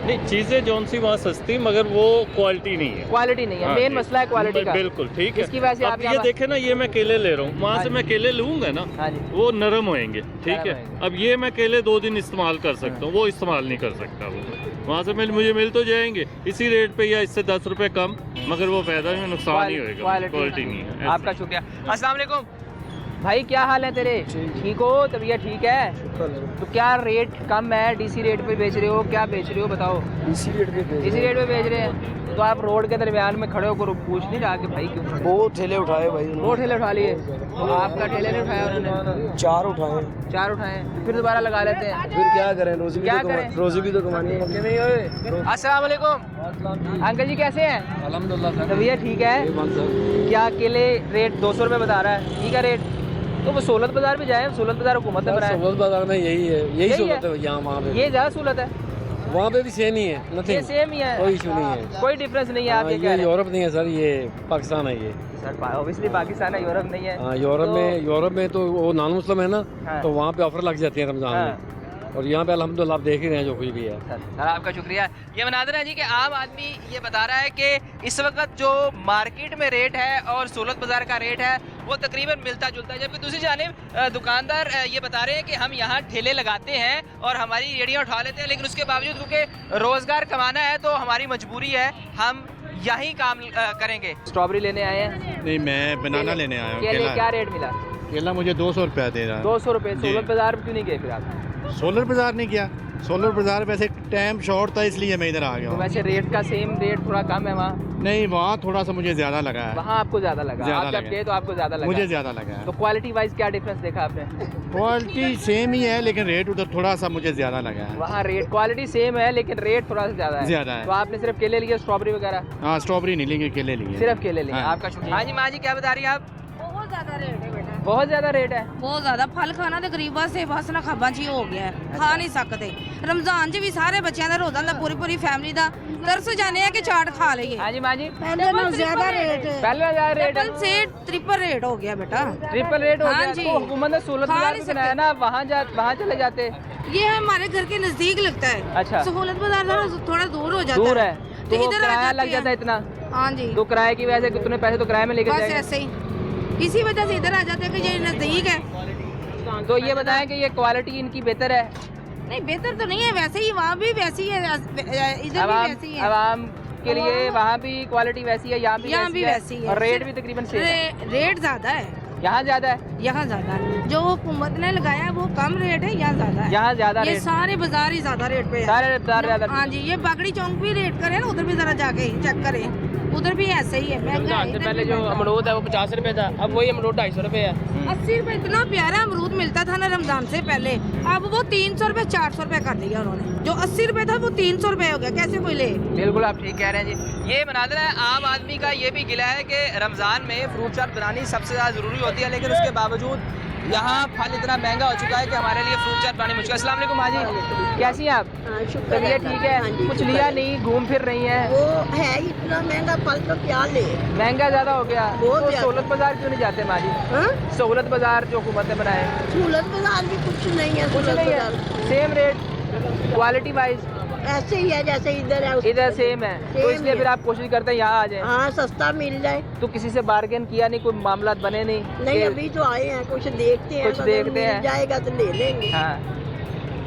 [SPEAKER 3] नहीं, चीज़ें जौन सी वहाँ सस्ती, मगर वो क्वालिटी नहीं है।
[SPEAKER 1] क्वालिटी नहीं है।
[SPEAKER 3] हाँ,
[SPEAKER 1] मेन मसला है क्वालिटी का।
[SPEAKER 3] बिल्कुल ठीक है।
[SPEAKER 1] इसकी वजह से
[SPEAKER 3] अब
[SPEAKER 1] आप
[SPEAKER 3] ये देखे ना, ये मैं केले ले रहा हूँ, वहाँ से मैं केले लूँगा ना, वो नरम होएंगे, ठीक है। अब ये मैं केले 2 दिन इस्तेमाल कर सकता हूँ, वो इस्तेमाल नहीं कर सकता। वो वहाँ से मुझे मिल तो जाएंगे इसी रेट पे या इससे 10 रुपए कम, मगर वो फायदा में नुकसान ही होएगा, क्वालिटी नहीं है।
[SPEAKER 1] आपका शुक्रिया। अस्सलाम वालेकुम भाई, क्या हाल है तेरे? ठीक हो? तबीयत ठीक है? तो क्या रेट कम है? डीसी रेट पे बेच रहे हो? क्या बेच रहे हो बताओ?
[SPEAKER 7] इसी रेट पे
[SPEAKER 1] बेच रहे हैं। तो आप रोड के दरमियान में खड़े होकर पूछ नहीं रहा कि भाई क्यों?
[SPEAKER 7] वो ठेले उठाए भाई,
[SPEAKER 1] वो ठेले उठा लिए। तो आपका ठेले नहीं उठाया उन्होंने?
[SPEAKER 7] 4 उठाए।
[SPEAKER 1] फिर दोबारा लगा लेते हैं।
[SPEAKER 7] फिर क्या करें, रोजी भी तो कमानी है।
[SPEAKER 1] अस्सलाम वालेकुम अंकल जी, कैसे हैं?
[SPEAKER 7] अल्हम्दुलिल्लाह।
[SPEAKER 1] तबीयत ठीक है? क्या केले रेट 200 रुपये बता रहा है? ठीक है रेट? तो वो सोलत बाजार में जाए, सोलत बाजार हुकूमत ने बनाया।
[SPEAKER 7] सोलत बाजार में यही है, यही सोलत है यहाँ, वहाँ पे
[SPEAKER 1] ये ज़्यादा सोलत है,
[SPEAKER 7] वहाँ पे भी सेम ही है।
[SPEAKER 1] ये सेम ही है,
[SPEAKER 7] कोई इशू नहीं है,
[SPEAKER 1] कोई डिफरेंस नहीं है। आप ये कह रहे हैं
[SPEAKER 7] यूरोप नहीं है सर, ये पाकिस्तान है। ये
[SPEAKER 1] सर ऑब्वियसली पाकिस्तान है, यूरोप नहीं है।
[SPEAKER 7] हाँ, यूरोप में तो वो नॉन मुस्लिम है ना, तो वहाँ पे ऑफर लग जाते हैं रमजान में, और यहाँ पे अल्हम्दुलिल्लाह आप देख ही रहे हैं जो कुछ भी है।
[SPEAKER 1] सर आपका शुक्रिया। ये मनाजर है जी कि आम आदमी ये बता रहा है कि इस वक्त जो मार्केट में रेट है और सोलत बाज़ार का रेट है वो तकरीबन मिलता जुलता है, जबकि दूसरी जानिब दुकानदार ये बता रहे हैं कि हम यहाँ ठेले लगाते हैं और हमारी रेडियाँ उठा लेते हैं, लेकिन उसके बावजूद क्योंकि रोज़गार कमाना है तो हमारी मजबूरी है, हम यही काम करेंगे। स्ट्रॉबेरी लेने आए हैं?
[SPEAKER 3] नहीं, मैं बनाना लेने आया हूँ।
[SPEAKER 1] केले क्या रेट मिला?
[SPEAKER 3] केला मुझे 200 रुपया दे रहा है।
[SPEAKER 1] 200 रुपये। सोलत बाज़ार में क्यों नहीं गए फिर आप?
[SPEAKER 3] सोलर बाजार नहीं किया, सोलर बाजार वैसे टाइम शॉर्ट था इसलिए मैं इधर आ गया
[SPEAKER 1] तो वैसे रेट का सेम रेट थोड़ा कम है वहाँ?
[SPEAKER 3] नहीं, वहाँ थोड़ा सा मुझे ज़्यादा लगा है।
[SPEAKER 1] वहाँ आपको ज़्यादा लगा? आप जब गए तो आपको ज़्यादा लगा?
[SPEAKER 3] मुझे ज़्यादा लगा है।
[SPEAKER 1] तो क्वालिटी वाइज क्या डिफरेंस देखा आपने?
[SPEAKER 3] क्वालिटी सेम ही है, लेकिन रेट उधर थोड़ा सा मुझे ज़्यादा लगा है।
[SPEAKER 1] वहाँ रेट क्वालिटी सेम है लेकिन रेट थोड़ा सा ज़्यादा है। तो आपने सिर्फ केले लिए, स्ट्रॉबेरी वगैरह?
[SPEAKER 3] हाँ, स्ट्रॉबेरी नहीं लेंगे, केले लिए।
[SPEAKER 1] सिर्फ केले लिए। आपका शुक्रिया। हाँ जी माँ जी, क्या बता रही है आप?
[SPEAKER 6] बहुत ज़्यादा रेट है बेटा,
[SPEAKER 1] बहुत ज़्यादा रेट है।
[SPEAKER 6] बहुत ज़्यादा। फल खाना तो गरीबा से बस ना खाबा जी हो गया है, खा नहीं सकते। रमजान च भी सारे बच्चों का रोजा होंदा, पूरी फैमिली का तरस जाने हैं कि चाट खा लीए।
[SPEAKER 1] हाँ जी माँ जी,
[SPEAKER 6] पहले ना ज़्यादा रेट,
[SPEAKER 1] पहले ज़्यादा रेट
[SPEAKER 6] से ट्रिपल रेट हो गया बेटा,
[SPEAKER 1] ट्रिपल रेट हो
[SPEAKER 6] हाँ
[SPEAKER 1] गया।
[SPEAKER 6] जी।
[SPEAKER 1] तो हुकूमत ने सोलत बाजार में बनाया ना, वहाँ चले जाते।
[SPEAKER 6] ये हमारे घर के नजदीक लगता है।
[SPEAKER 1] अच्छा,
[SPEAKER 6] सहूलत बाजार थोड़ा दूर हो जाता
[SPEAKER 1] दूर है
[SPEAKER 6] तो
[SPEAKER 1] तो
[SPEAKER 6] इधर
[SPEAKER 1] किराया लग जाता है इतना।
[SPEAKER 6] हाँ जी,
[SPEAKER 1] तो किराए की वजह से कितने पैसे तो किराए में लेके
[SPEAKER 6] बस
[SPEAKER 1] जाएंगे।
[SPEAKER 6] ऐसे ही, इसी वजह से इधर आ जाते हैं कि ये नजदीक है।
[SPEAKER 1] तो ये बताएं कि ये क्वालिटी इनकी बेहतर है?
[SPEAKER 6] नहीं, बेहतर तो नहीं है, वैसे ही वहाँ भी वैसी है, इधर भी वैसी है।
[SPEAKER 1] आवाम के लिए वहाँ भी क्वालिटी वैसी है, यहाँ भी वैसी है, और रेट भी तकरीबन सेम है।
[SPEAKER 6] रेट ज्यादा है
[SPEAKER 1] यहाँ, ज्यादा है
[SPEAKER 6] यहाँ, ज्यादा है। जो हुकूमत ने लगाया है वो कम रेट है, यहाँ ज्यादा है।
[SPEAKER 1] यहाँ ज्यादा
[SPEAKER 6] ये सारे बाजार ही ज्यादा रेट पे है।
[SPEAKER 1] सारे बाजार ज्यादा।
[SPEAKER 6] हाँ जी, ये बागड़ी चौक भी रेट करे ना, उधर भी जरा जाके चेक करें, उधर भी ऐसे ही है, महंगा है।
[SPEAKER 8] से पहले जो अमरूद है वो 50 रुपए था, अब वही अमरूद 250 रुपए है।
[SPEAKER 6] 80 रुपए इतना प्यारा अमरूद मिलता था ना रमजान से पहले, अब वो 300 रुपए 400 रुपए कर दिया उन्होंने। जो 80 रुपए था वो 300 रुपए हो गया, कैसे कोई ले?
[SPEAKER 1] बिल्कुल आप ठीक कह रहे हैं जी। ये मनाज़र है, आम आदमी का ये भी गिला है कि रमज़ान में फ्रूट चाट बनानी सबसे ज़्यादा ज़रूरी होती है, लेकिन उसके बावजूद यहाँ फल इतना महंगा हो चुका है कि हमारे लिए फ्रूट चाट बनानी मुश्किल। अस्सलाम वालेकुम माजी, कैसी हैं आप? तबीयत ठीक है? कुछ लिया नहीं, घूम फिर रही हैं?
[SPEAKER 12] वो है इतना महंगा फल तो क्या ले,
[SPEAKER 1] महंगा ज़्यादा हो गया। तो सहूलत बाजार क्यों नहीं जाते माजी? सहूलत बाजार जो हुकूमत ने बनाए।
[SPEAKER 12] सहूलत बाजार भी कुछ नहीं है,
[SPEAKER 1] कुछ नहीं है, सेम रेट क्वालिटी वाइज
[SPEAKER 12] ऐसे ही है जैसे इधर है,
[SPEAKER 1] इधर सेम है। तो इसलिए फिर आप कोशिश करते हैं यहाँ आ जाए।
[SPEAKER 12] हाँ, सस्ता मिल जाए।
[SPEAKER 1] तो किसी से बार्गेन किया नहीं, कोई मामला बने नहीं?
[SPEAKER 12] नहीं, अभी तो आए हैं, कुछ देखते हैं,
[SPEAKER 1] कुछ देखते हैं,
[SPEAKER 12] जाएगा तो ले लेंगे।
[SPEAKER 1] हाँ,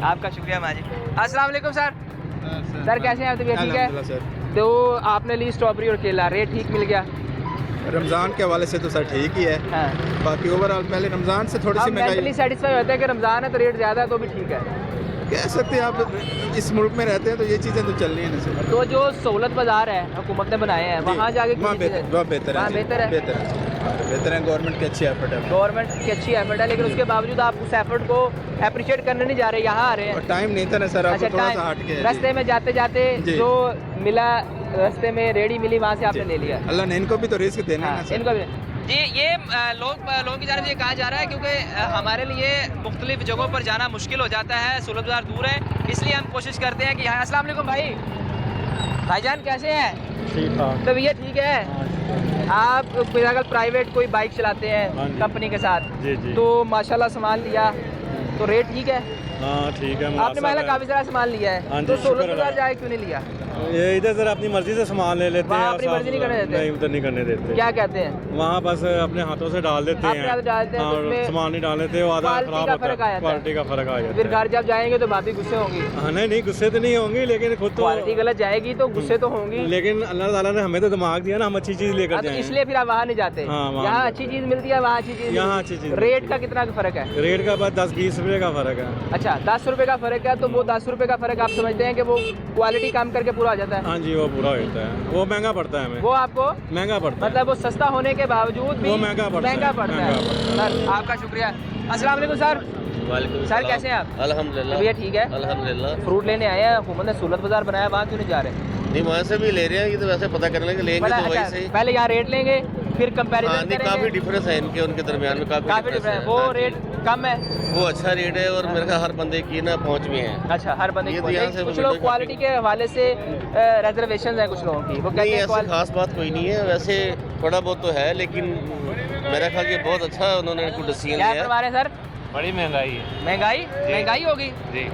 [SPEAKER 1] आपका शुक्रिया माजी। अस्सलाम वालेकुम सर। सर कैसे हैं आप? तबीयत ठीक है? तो आपने ली स्ट्रॉबेरी और केला, रेट ठीक मिल गया?
[SPEAKER 14] रमज़ान के हवाले से तो सर ठीक ही है।
[SPEAKER 1] हाँ।
[SPEAKER 14] बाकी ओवरऑल पहले रमज़ान से थोड़ी सी
[SPEAKER 1] मेंटली सेटिस्फाई होता है कि रमज़ान है तो रेट ज़्यादा है तो भी ठीक है,
[SPEAKER 14] कह सकते हैं। आप इस मुल्क में रहते हैं तो ये चीज़ें तो चल रही हैं ना।
[SPEAKER 1] तो जो सहूलत बाजार है हुकूमत ने बनाए हैं, वहाँ जाके
[SPEAKER 14] वहाँ बेहतर है,
[SPEAKER 1] बेहतर है।
[SPEAKER 14] गवर्नमेंट की अच्छी एफर्ट है,
[SPEAKER 1] गवर्नमेंट की अच्छी एफर्ट है, लेकिन उसके बावजूद आप उस एफर्ट को अप्रिशिएट करने नहीं जा रहे, यहाँ आ रहे हैं।
[SPEAKER 14] टाइम नहीं था ना सर, आपको थोड़ा सा हट के
[SPEAKER 1] रास्ते में जाते जाते जो मिला, रास्ते में रेडी मिली, वहाँ से आपने ले लिया।
[SPEAKER 14] अल्लाह ने इनको भी तो रिस्क देना है ना।
[SPEAKER 1] इनको भी जी। ये लोगों की जानिब से कहा जा रहा है क्योंकि हमारे लिए मुख्तलिफ जगहों पर जाना मुश्किल हो जाता है, सहूलत बाजार दूर है, इसलिए हम कोशिश करते हैं कि यहाँ। अस्सलाम वालेकुम भाईजान, कैसे हैं?
[SPEAKER 3] ठीक ठाक।
[SPEAKER 1] तबीयत ठीक है? आप फिलहाल प्राइवेट कोई बाइक चलाते हैं कंपनी के साथ?
[SPEAKER 3] जी जी।
[SPEAKER 1] तो माशाल्लाह सामान लिया तो रेट ठीक है?
[SPEAKER 3] हाँ ठीक है।
[SPEAKER 1] आपने महिला काफी सारा सामान लिया है, तो सहूलत बाजार जाए क्यों नहीं लिया?
[SPEAKER 3] ये इधर सर अपनी मर्जी से सामान ले लेते हैं,
[SPEAKER 1] अपनी मर्जी नहीं करने देते?
[SPEAKER 3] नहीं, उधर नहीं करने देते।
[SPEAKER 1] क्या कहते हैं?
[SPEAKER 3] वहाँ बस अपने हाथों से डाल देते हैं, सामान नहीं डाल देते, आधा खराब होता है, क्वालिटी का फर्क आ जाता है।
[SPEAKER 1] फिर घर जब जाएंगे तो भाभी गुस्से होंगी?
[SPEAKER 3] हाँ नहीं, गुस्से तो नहीं होंगी, लेकिन खुद तो
[SPEAKER 1] क्वालिटी गलत जाएगी तो गुस्से तो होंगी,
[SPEAKER 3] लेकिन अल्लाह ताला ने हमें तो दिमाग दिया ना, हम अच्छी चीज लेकर जाएं।
[SPEAKER 1] इसलिए फिर आप वहाँ नहीं जाते? यहाँ अच्छी चीज मिलती है, वहाँ अच्छी चीज,
[SPEAKER 3] यहाँ अच्छी चीज।
[SPEAKER 1] रेट का कितना फर्क है?
[SPEAKER 3] रेट का बस 10-20 रुपए का फर्क है।
[SPEAKER 1] अच्छा, 10 रुपए का फर्क है, तो वो 10 रुपए का फर्क आप समझते हैं कि वो क्वालिटी काम करके पूरा हो जाता है?
[SPEAKER 3] हाँ जी, वो पूरा होता है, वो महंगा पड़ता है हमें।
[SPEAKER 1] वो आपको
[SPEAKER 3] महंगा पड़ता है,
[SPEAKER 1] मतलब वो सस्ता होने के बावजूद भी
[SPEAKER 3] वो महंगा पड़ता है।
[SPEAKER 1] सर आपका शुक्रिया। अस्सलाम वालेकुम सर।
[SPEAKER 9] वालेकुम
[SPEAKER 1] सर कैसे हैं आप?
[SPEAKER 9] अल्हम्दुलिल्लाह।
[SPEAKER 1] तबीयत ठीक है?
[SPEAKER 9] अल्हम्दुलिल्लाह।
[SPEAKER 1] फ्रूट लेने आए हैं, हुकूमत ने सहूलत बाजार बनाया, वहाँ क्यों नहीं जा रहे?
[SPEAKER 9] नहीं, वहाँ से भी ले रहे हैं, ये तो वैसे पता करने के लेंगे तो वही से।
[SPEAKER 1] पहले यहाँ रेट लेंगे फिर कंपैरिजन करेंगे।
[SPEAKER 9] काफी डिफरेंस है इनके उनके दरमियान में, काफी डिफरेंस है।
[SPEAKER 1] वो रेट कम है,
[SPEAKER 9] वो अच्छा रेट है, और मेरे ख्याल हर बंदे की ना पहुँच भी है।
[SPEAKER 1] अच्छा, हर बंदे की। कुछ लोग क्वालिटी के हवाले से रिजर्वेशन है कुछ लोगों की, वो कहते हैं
[SPEAKER 9] ऐसी खास बात कोई नहीं है, वैसे थोड़ा बहुत तो है, लेकिन मेरा ख्याल ये बहुत अच्छा उन्होंने डिसीजन लिया
[SPEAKER 1] है। सर
[SPEAKER 3] बड़ी महंगाई है।
[SPEAKER 1] महंगाई होगी जी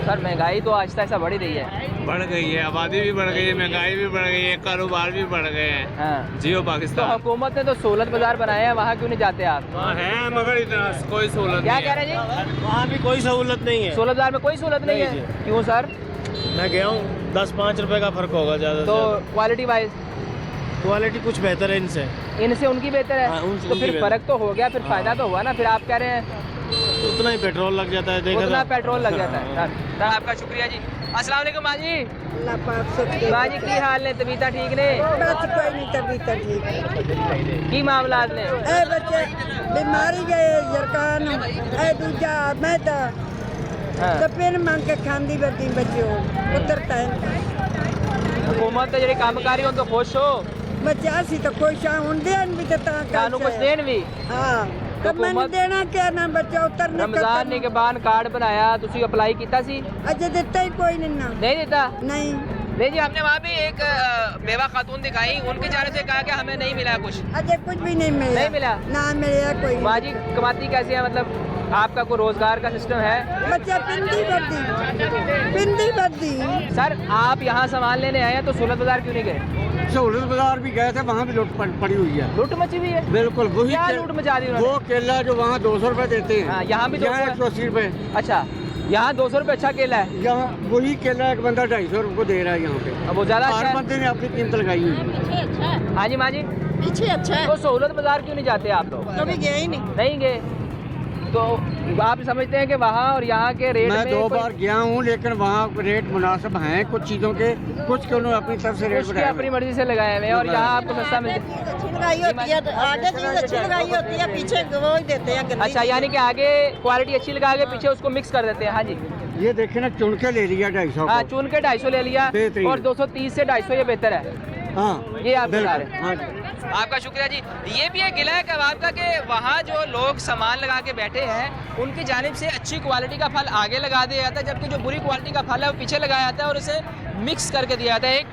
[SPEAKER 1] सर? महंगाई तो आहिस्ता आहिस्ता बढ़ ही रही है।
[SPEAKER 15] बढ़ गई है, आबादी भी बढ़ गई है, महंगाई भी बढ़ गई है, कारोबार भी बढ़ गए हैं।
[SPEAKER 1] हाँ।
[SPEAKER 15] जियो पाकिस्तान।
[SPEAKER 1] तो हुकूमत ने तो सहूलत बाजार बनाया है, वहाँ क्यों नहीं जाते आप?
[SPEAKER 15] वहाँ है मगर इतना कोई सहूलत
[SPEAKER 1] क्या कह रहे हैं जी?
[SPEAKER 7] वहाँ भी कोई सहूलत नहीं है,
[SPEAKER 1] सहूलत बाजार में कोई सहूलत नहीं है। क्यों सर?
[SPEAKER 7] मैं गया हूँ, 10-5 रुपए का फर्क होगा ज़्यादा।
[SPEAKER 1] तो क्वालिटी वाइज
[SPEAKER 7] क्वालिटी कुछ बेहतर है इनसे
[SPEAKER 1] उनकी बेहतर है। तो फिर फर्क तो हो गया, फिर फायदा तो हुआ ना। फिर आप कह रहे हैं
[SPEAKER 7] उतना ही पेट्रोल लग जाता है, देखा
[SPEAKER 1] उतना पेट्रोल लग जाता है। सर आपका शुक्रिया जी। अस्सलाम वालेकुम माजी। माजी की हाल ने? तबीयत ठीक ने?
[SPEAKER 12] बस कोई नहीं, तबीयत ठीक
[SPEAKER 1] की मामला ने?
[SPEAKER 12] ए बच्चे बीमारी गए जरकान, ए दूजा मैं तो पेन मांग के खांदी बदी बच्चों पुत्र टाइम।
[SPEAKER 1] हुकूमत ते जेडे कामकारी हों तो खुश हो?
[SPEAKER 12] बच्चा सी तो खुश आ, हुन देन भी तो
[SPEAKER 1] कानू कुछ देन भी।
[SPEAKER 12] हां, तो मैंने देना क्या ना बच्चा उतरने
[SPEAKER 1] रमजान ने के बाद कार्ड बनाया, तुसी अप्लाई कीता सी?
[SPEAKER 12] अजय देता ही कोई नहीं
[SPEAKER 1] देता?
[SPEAKER 12] नहीं
[SPEAKER 1] जी। हमने वहाँ भी एक बेवा खातून दिखाई, उनके जाने से कहा कि हमें नहीं मिला कुछ।
[SPEAKER 12] अजय कुछ भी नहीं मिला।
[SPEAKER 1] नहीं मिला?
[SPEAKER 12] ना मिला कोई।
[SPEAKER 1] माँ जी कमाती कैसे है, मतलब आपका कोई रोजगार का सिस्टम है?
[SPEAKER 12] बच्चा पिंडी बद्दी।
[SPEAKER 1] सर आप यहाँ सामान लेने आए हैं तो सहूलत बाजार क्यों नहीं गए?
[SPEAKER 7] सहूलत बाजार भी गए थे, वहाँ भी लूट पड़ी हुई है।
[SPEAKER 1] लूट मची हुई है?
[SPEAKER 7] बिल्कुल। वही
[SPEAKER 1] क्या लूट मचा दी उन्होंने?
[SPEAKER 7] वो केला जो वहाँ 200 रुपए देते हैं,
[SPEAKER 1] यहाँ भी
[SPEAKER 7] 180 रुपए।
[SPEAKER 1] अच्छा, यहाँ 200 रुपए अच्छा केला है?
[SPEAKER 7] यहाँ वही केला एक बंदा 250 रुपए को दे रहा है यहाँ पे।
[SPEAKER 1] अब वो ज्यादा
[SPEAKER 7] हर बंदे ने अपनी कीमत लगाई हुई है।
[SPEAKER 1] हाँ जी माँ जी,
[SPEAKER 12] पीछे अच्छा है।
[SPEAKER 1] तो सहूलत बाजार क्यों नहीं जाते आप लोग?
[SPEAKER 12] कभी गए ही नहीं।
[SPEAKER 1] नहीं गए तो आप समझते हैं कि वहाँ और यहाँ के रेट
[SPEAKER 16] मैं
[SPEAKER 1] में
[SPEAKER 16] 2 बार गया हूँ, लेकिन वहाँ रेट मुनासिब हैं कुछ चीज़ों के, कुछ के उन्होंने अपनी तरफ से रेट
[SPEAKER 1] उसकी अपनी मर्जी से लगाए हुए हैं और यहाँ आपको सस्ता मिलता है।
[SPEAKER 12] लगाई होती है, आगे चीज़ अच्छी लगाई होती है, पीछे वो ही देते हैं।
[SPEAKER 1] अच्छा, यानी कि आगे क्वालिटी अच्छी लगा के पीछे उसको मिक्स कर देते हैं। हाँ जी,
[SPEAKER 16] ये देखे ना, चुन के ले लिया 250।
[SPEAKER 1] हाँ, चुन के 250 ले लिया और 230 से 250 ये बेहतर है।
[SPEAKER 16] हाँ,
[SPEAKER 1] ये आप बता रहे हैं।
[SPEAKER 16] हाँ।
[SPEAKER 1] आपका शुक्रिया जी। ये भी एक गिला है कबाब का कि वहाँ जो लोग सामान लगा के बैठे हैं उनकी जानिब से अच्छी क्वालिटी का फल आगे लगा दिया जाता है, जबकि जो बुरी क्वालिटी का फल है वो पीछे लगाया जाता है और उसे मिक्स करके दिया जाता है। एक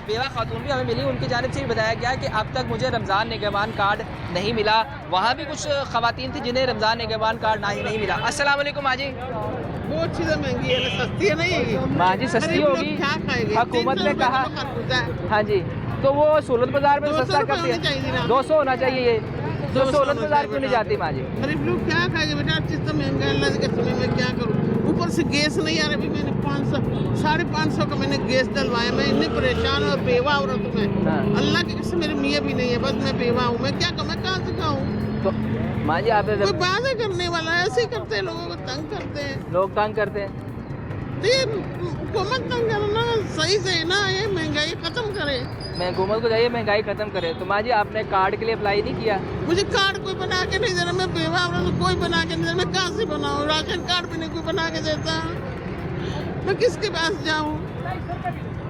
[SPEAKER 1] बेवा खातून भी हमें मिली, उनकी जानिब से भी बताया गया कि अब तक मुझे रमज़ान निगहबान कार्ड नहीं मिला। वहाँ भी कुछ ख़वातीन थी जिन्हें रमज़ान निगहबान कार्ड नहीं मिला। अस्सलाम वालेकुम माँ जी।
[SPEAKER 17] वो चीज़ें महंगी है, सस्ती है नहीं है
[SPEAKER 1] माँ जी, सस्ती होगी, हुकूमत ने कहा। हाँ जी, तो वो सहूलत बाजार में सस्ता कर दिया। 200 होना चाहिए ये, तो सहूलत बाजार क्यों नहीं जाती माँ जी?
[SPEAKER 17] गरीब लोग क्या खाएंगे बेटा, चीज़ तो महंगा है, अल्लाह के समय में क्या करूँ। ऊपर से गैस नहीं आ रहा, अभी मैंने 500 550 का मैंने गैस डलवाया। मैं इतनी परेशान और बेवा औरत हूँ मैं, अल्लाह की कसम मेरे मियाँ भी नहीं है, बस मैं बेवा हूँ। मैं क्या कहूँ, मैं कहाँ से खाऊँ?
[SPEAKER 1] तो माँ जी, आप
[SPEAKER 17] कोई बातें करने वाला है, ऐसे ही करते हैं, लोगों को तंग करते हैं।
[SPEAKER 1] लोग तंग करते हैं,
[SPEAKER 17] हुकूमत तंग करना सही से ना, ये महंगाई खत्म करे।
[SPEAKER 1] मैं हुकूमत को चाहिए महंगाई खत्म करे। तो माँ जी, आपने कार्ड के लिए अप्लाई नहीं किया?
[SPEAKER 17] मुझे कार्ड कोई बना के नहीं दे रहा, मैं बेवा हूँ, तो कोई बना के नहीं दे रहा। मैं कहाँ से बनाऊँ? राशन कार्ड भी नहीं कोई बना के देता, मैं किसके पास जाऊँ?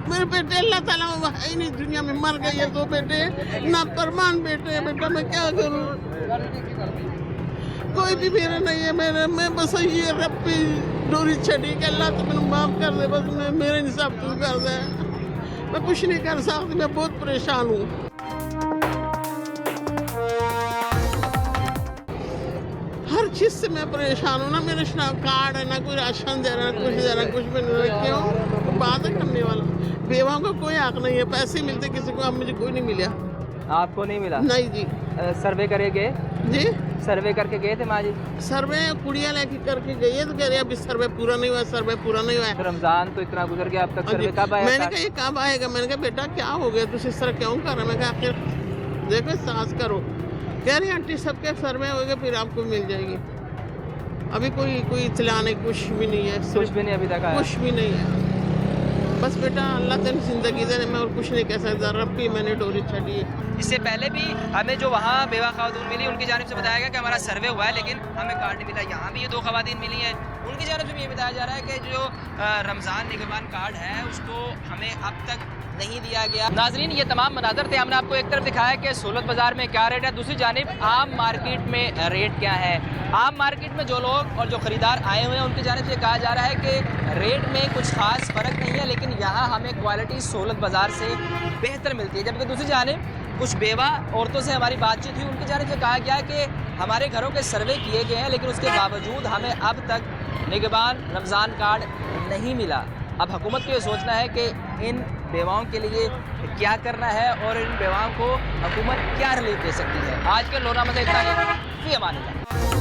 [SPEAKER 17] मेरे बेटे अल्लाह ताला है ही नहीं दुनिया में, मर गए ये 2 बेटे, ना फरमान बेटे। बेटा मैं क्या करूँ, कोई भी मेरा नहीं है। मैं बस ये रब पे डोरी छड़ी कि अल्लाह तो मैंने माफ़ कर दे, बस मैं मेरे हिसाब तू कर दे, मैं कुछ नहीं कर सकती। मैं बहुत परेशान हूँ। हर चीज़ से मैं परेशान हूँ ना, मेरे कार्ड है ना, कोई राशन दे रहा है, कुछ दे रहा है, कुछ भी नहीं। क्यों? तो बात करने वाला, बेवाओं का कोई हक नहीं है, पैसे मिलते किसी को, अब मुझे कोई नहीं मिला।
[SPEAKER 1] आपको नहीं मिला?
[SPEAKER 17] नहीं जी।
[SPEAKER 1] सर्वे करे गए
[SPEAKER 17] जी?
[SPEAKER 1] सर्वे करके गए थे माँ जी?
[SPEAKER 17] सर्वे कुड़िया लेके करके गई है, तो कह रहे अभी सर्वे पूरा नहीं हुआ, सर्वे पूरा नहीं हुआ है।
[SPEAKER 1] रमजान तो इतना गुजर गया, अब तक सर्वे कब आएगा?
[SPEAKER 17] मैंने कहा ये कब आएगा? मैंने कहा बेटा क्या हो गया, तुम इस तरह क्यों कर रहे? मैं कहा आखिर देखो सांस करो। कह रही आंटी सबके सर्वे हो गए, फिर आपको मिल जाएगी। अभी कोई इतला नहीं, कुछ भी नहीं है,
[SPEAKER 1] कुछ भी नहीं अभी तक आया,
[SPEAKER 17] कुछ भी नहीं है। बस बेटा अल्लाह तेरी जिंदगी दे, मैं और कुछ नहीं कह सकता, रब की मैंने डोरी छड़ी है।
[SPEAKER 1] इससे पहले भी हमें जो वहाँ बेवा खातून मिली, उनकी जानिब से बताया गया कि हमारा सर्वे हुआ है लेकिन हमें कार्ड नहीं मिला। यहाँ भी ये 2 खवातीन मिली हैं, उनकी जानिब से भी ये बताया जा रहा है कि जो रमज़ान निगहबान कार्ड है उसको हमें अब तक नहीं दिया गया। नाजरीन, ये तमाम मनाजर थे, हमने आपको एक तरफ दिखाया कि सहूलत बाज़ार में क्या रेट है, दूसरी जानिब आम मार्केट में रेट क्या है। आम मार्केट में जो लोग और जो ख़रीदार आए हुए हैं उनकी जानिब से कहा जा रहा है कि रेट में कुछ ख़ास फ़र्क नहीं है, लेकिन यहाँ हमें क्वालिटी सहूलत बाज़ार से बेहतर मिलती है। जबकि दूसरी जानिब कुछ बेवा औरतों से हमारी बातचीत हुई, उनकी जानिब से कहा गया कि हमारे घरों के सर्वे किए गए हैं लेकिन उसके बावजूद हमें अब तक निगहबान रमज़ान कार्ड नहीं मिला। अब हुकूमत को ये सोचना है कि इन बेवाओं के लिए क्या करना है और इन बेवाओं को हुकूमत क्या रिलीफ दे सकती है। आज के लोनामा से इतना ही। फी अमान अल्लाह।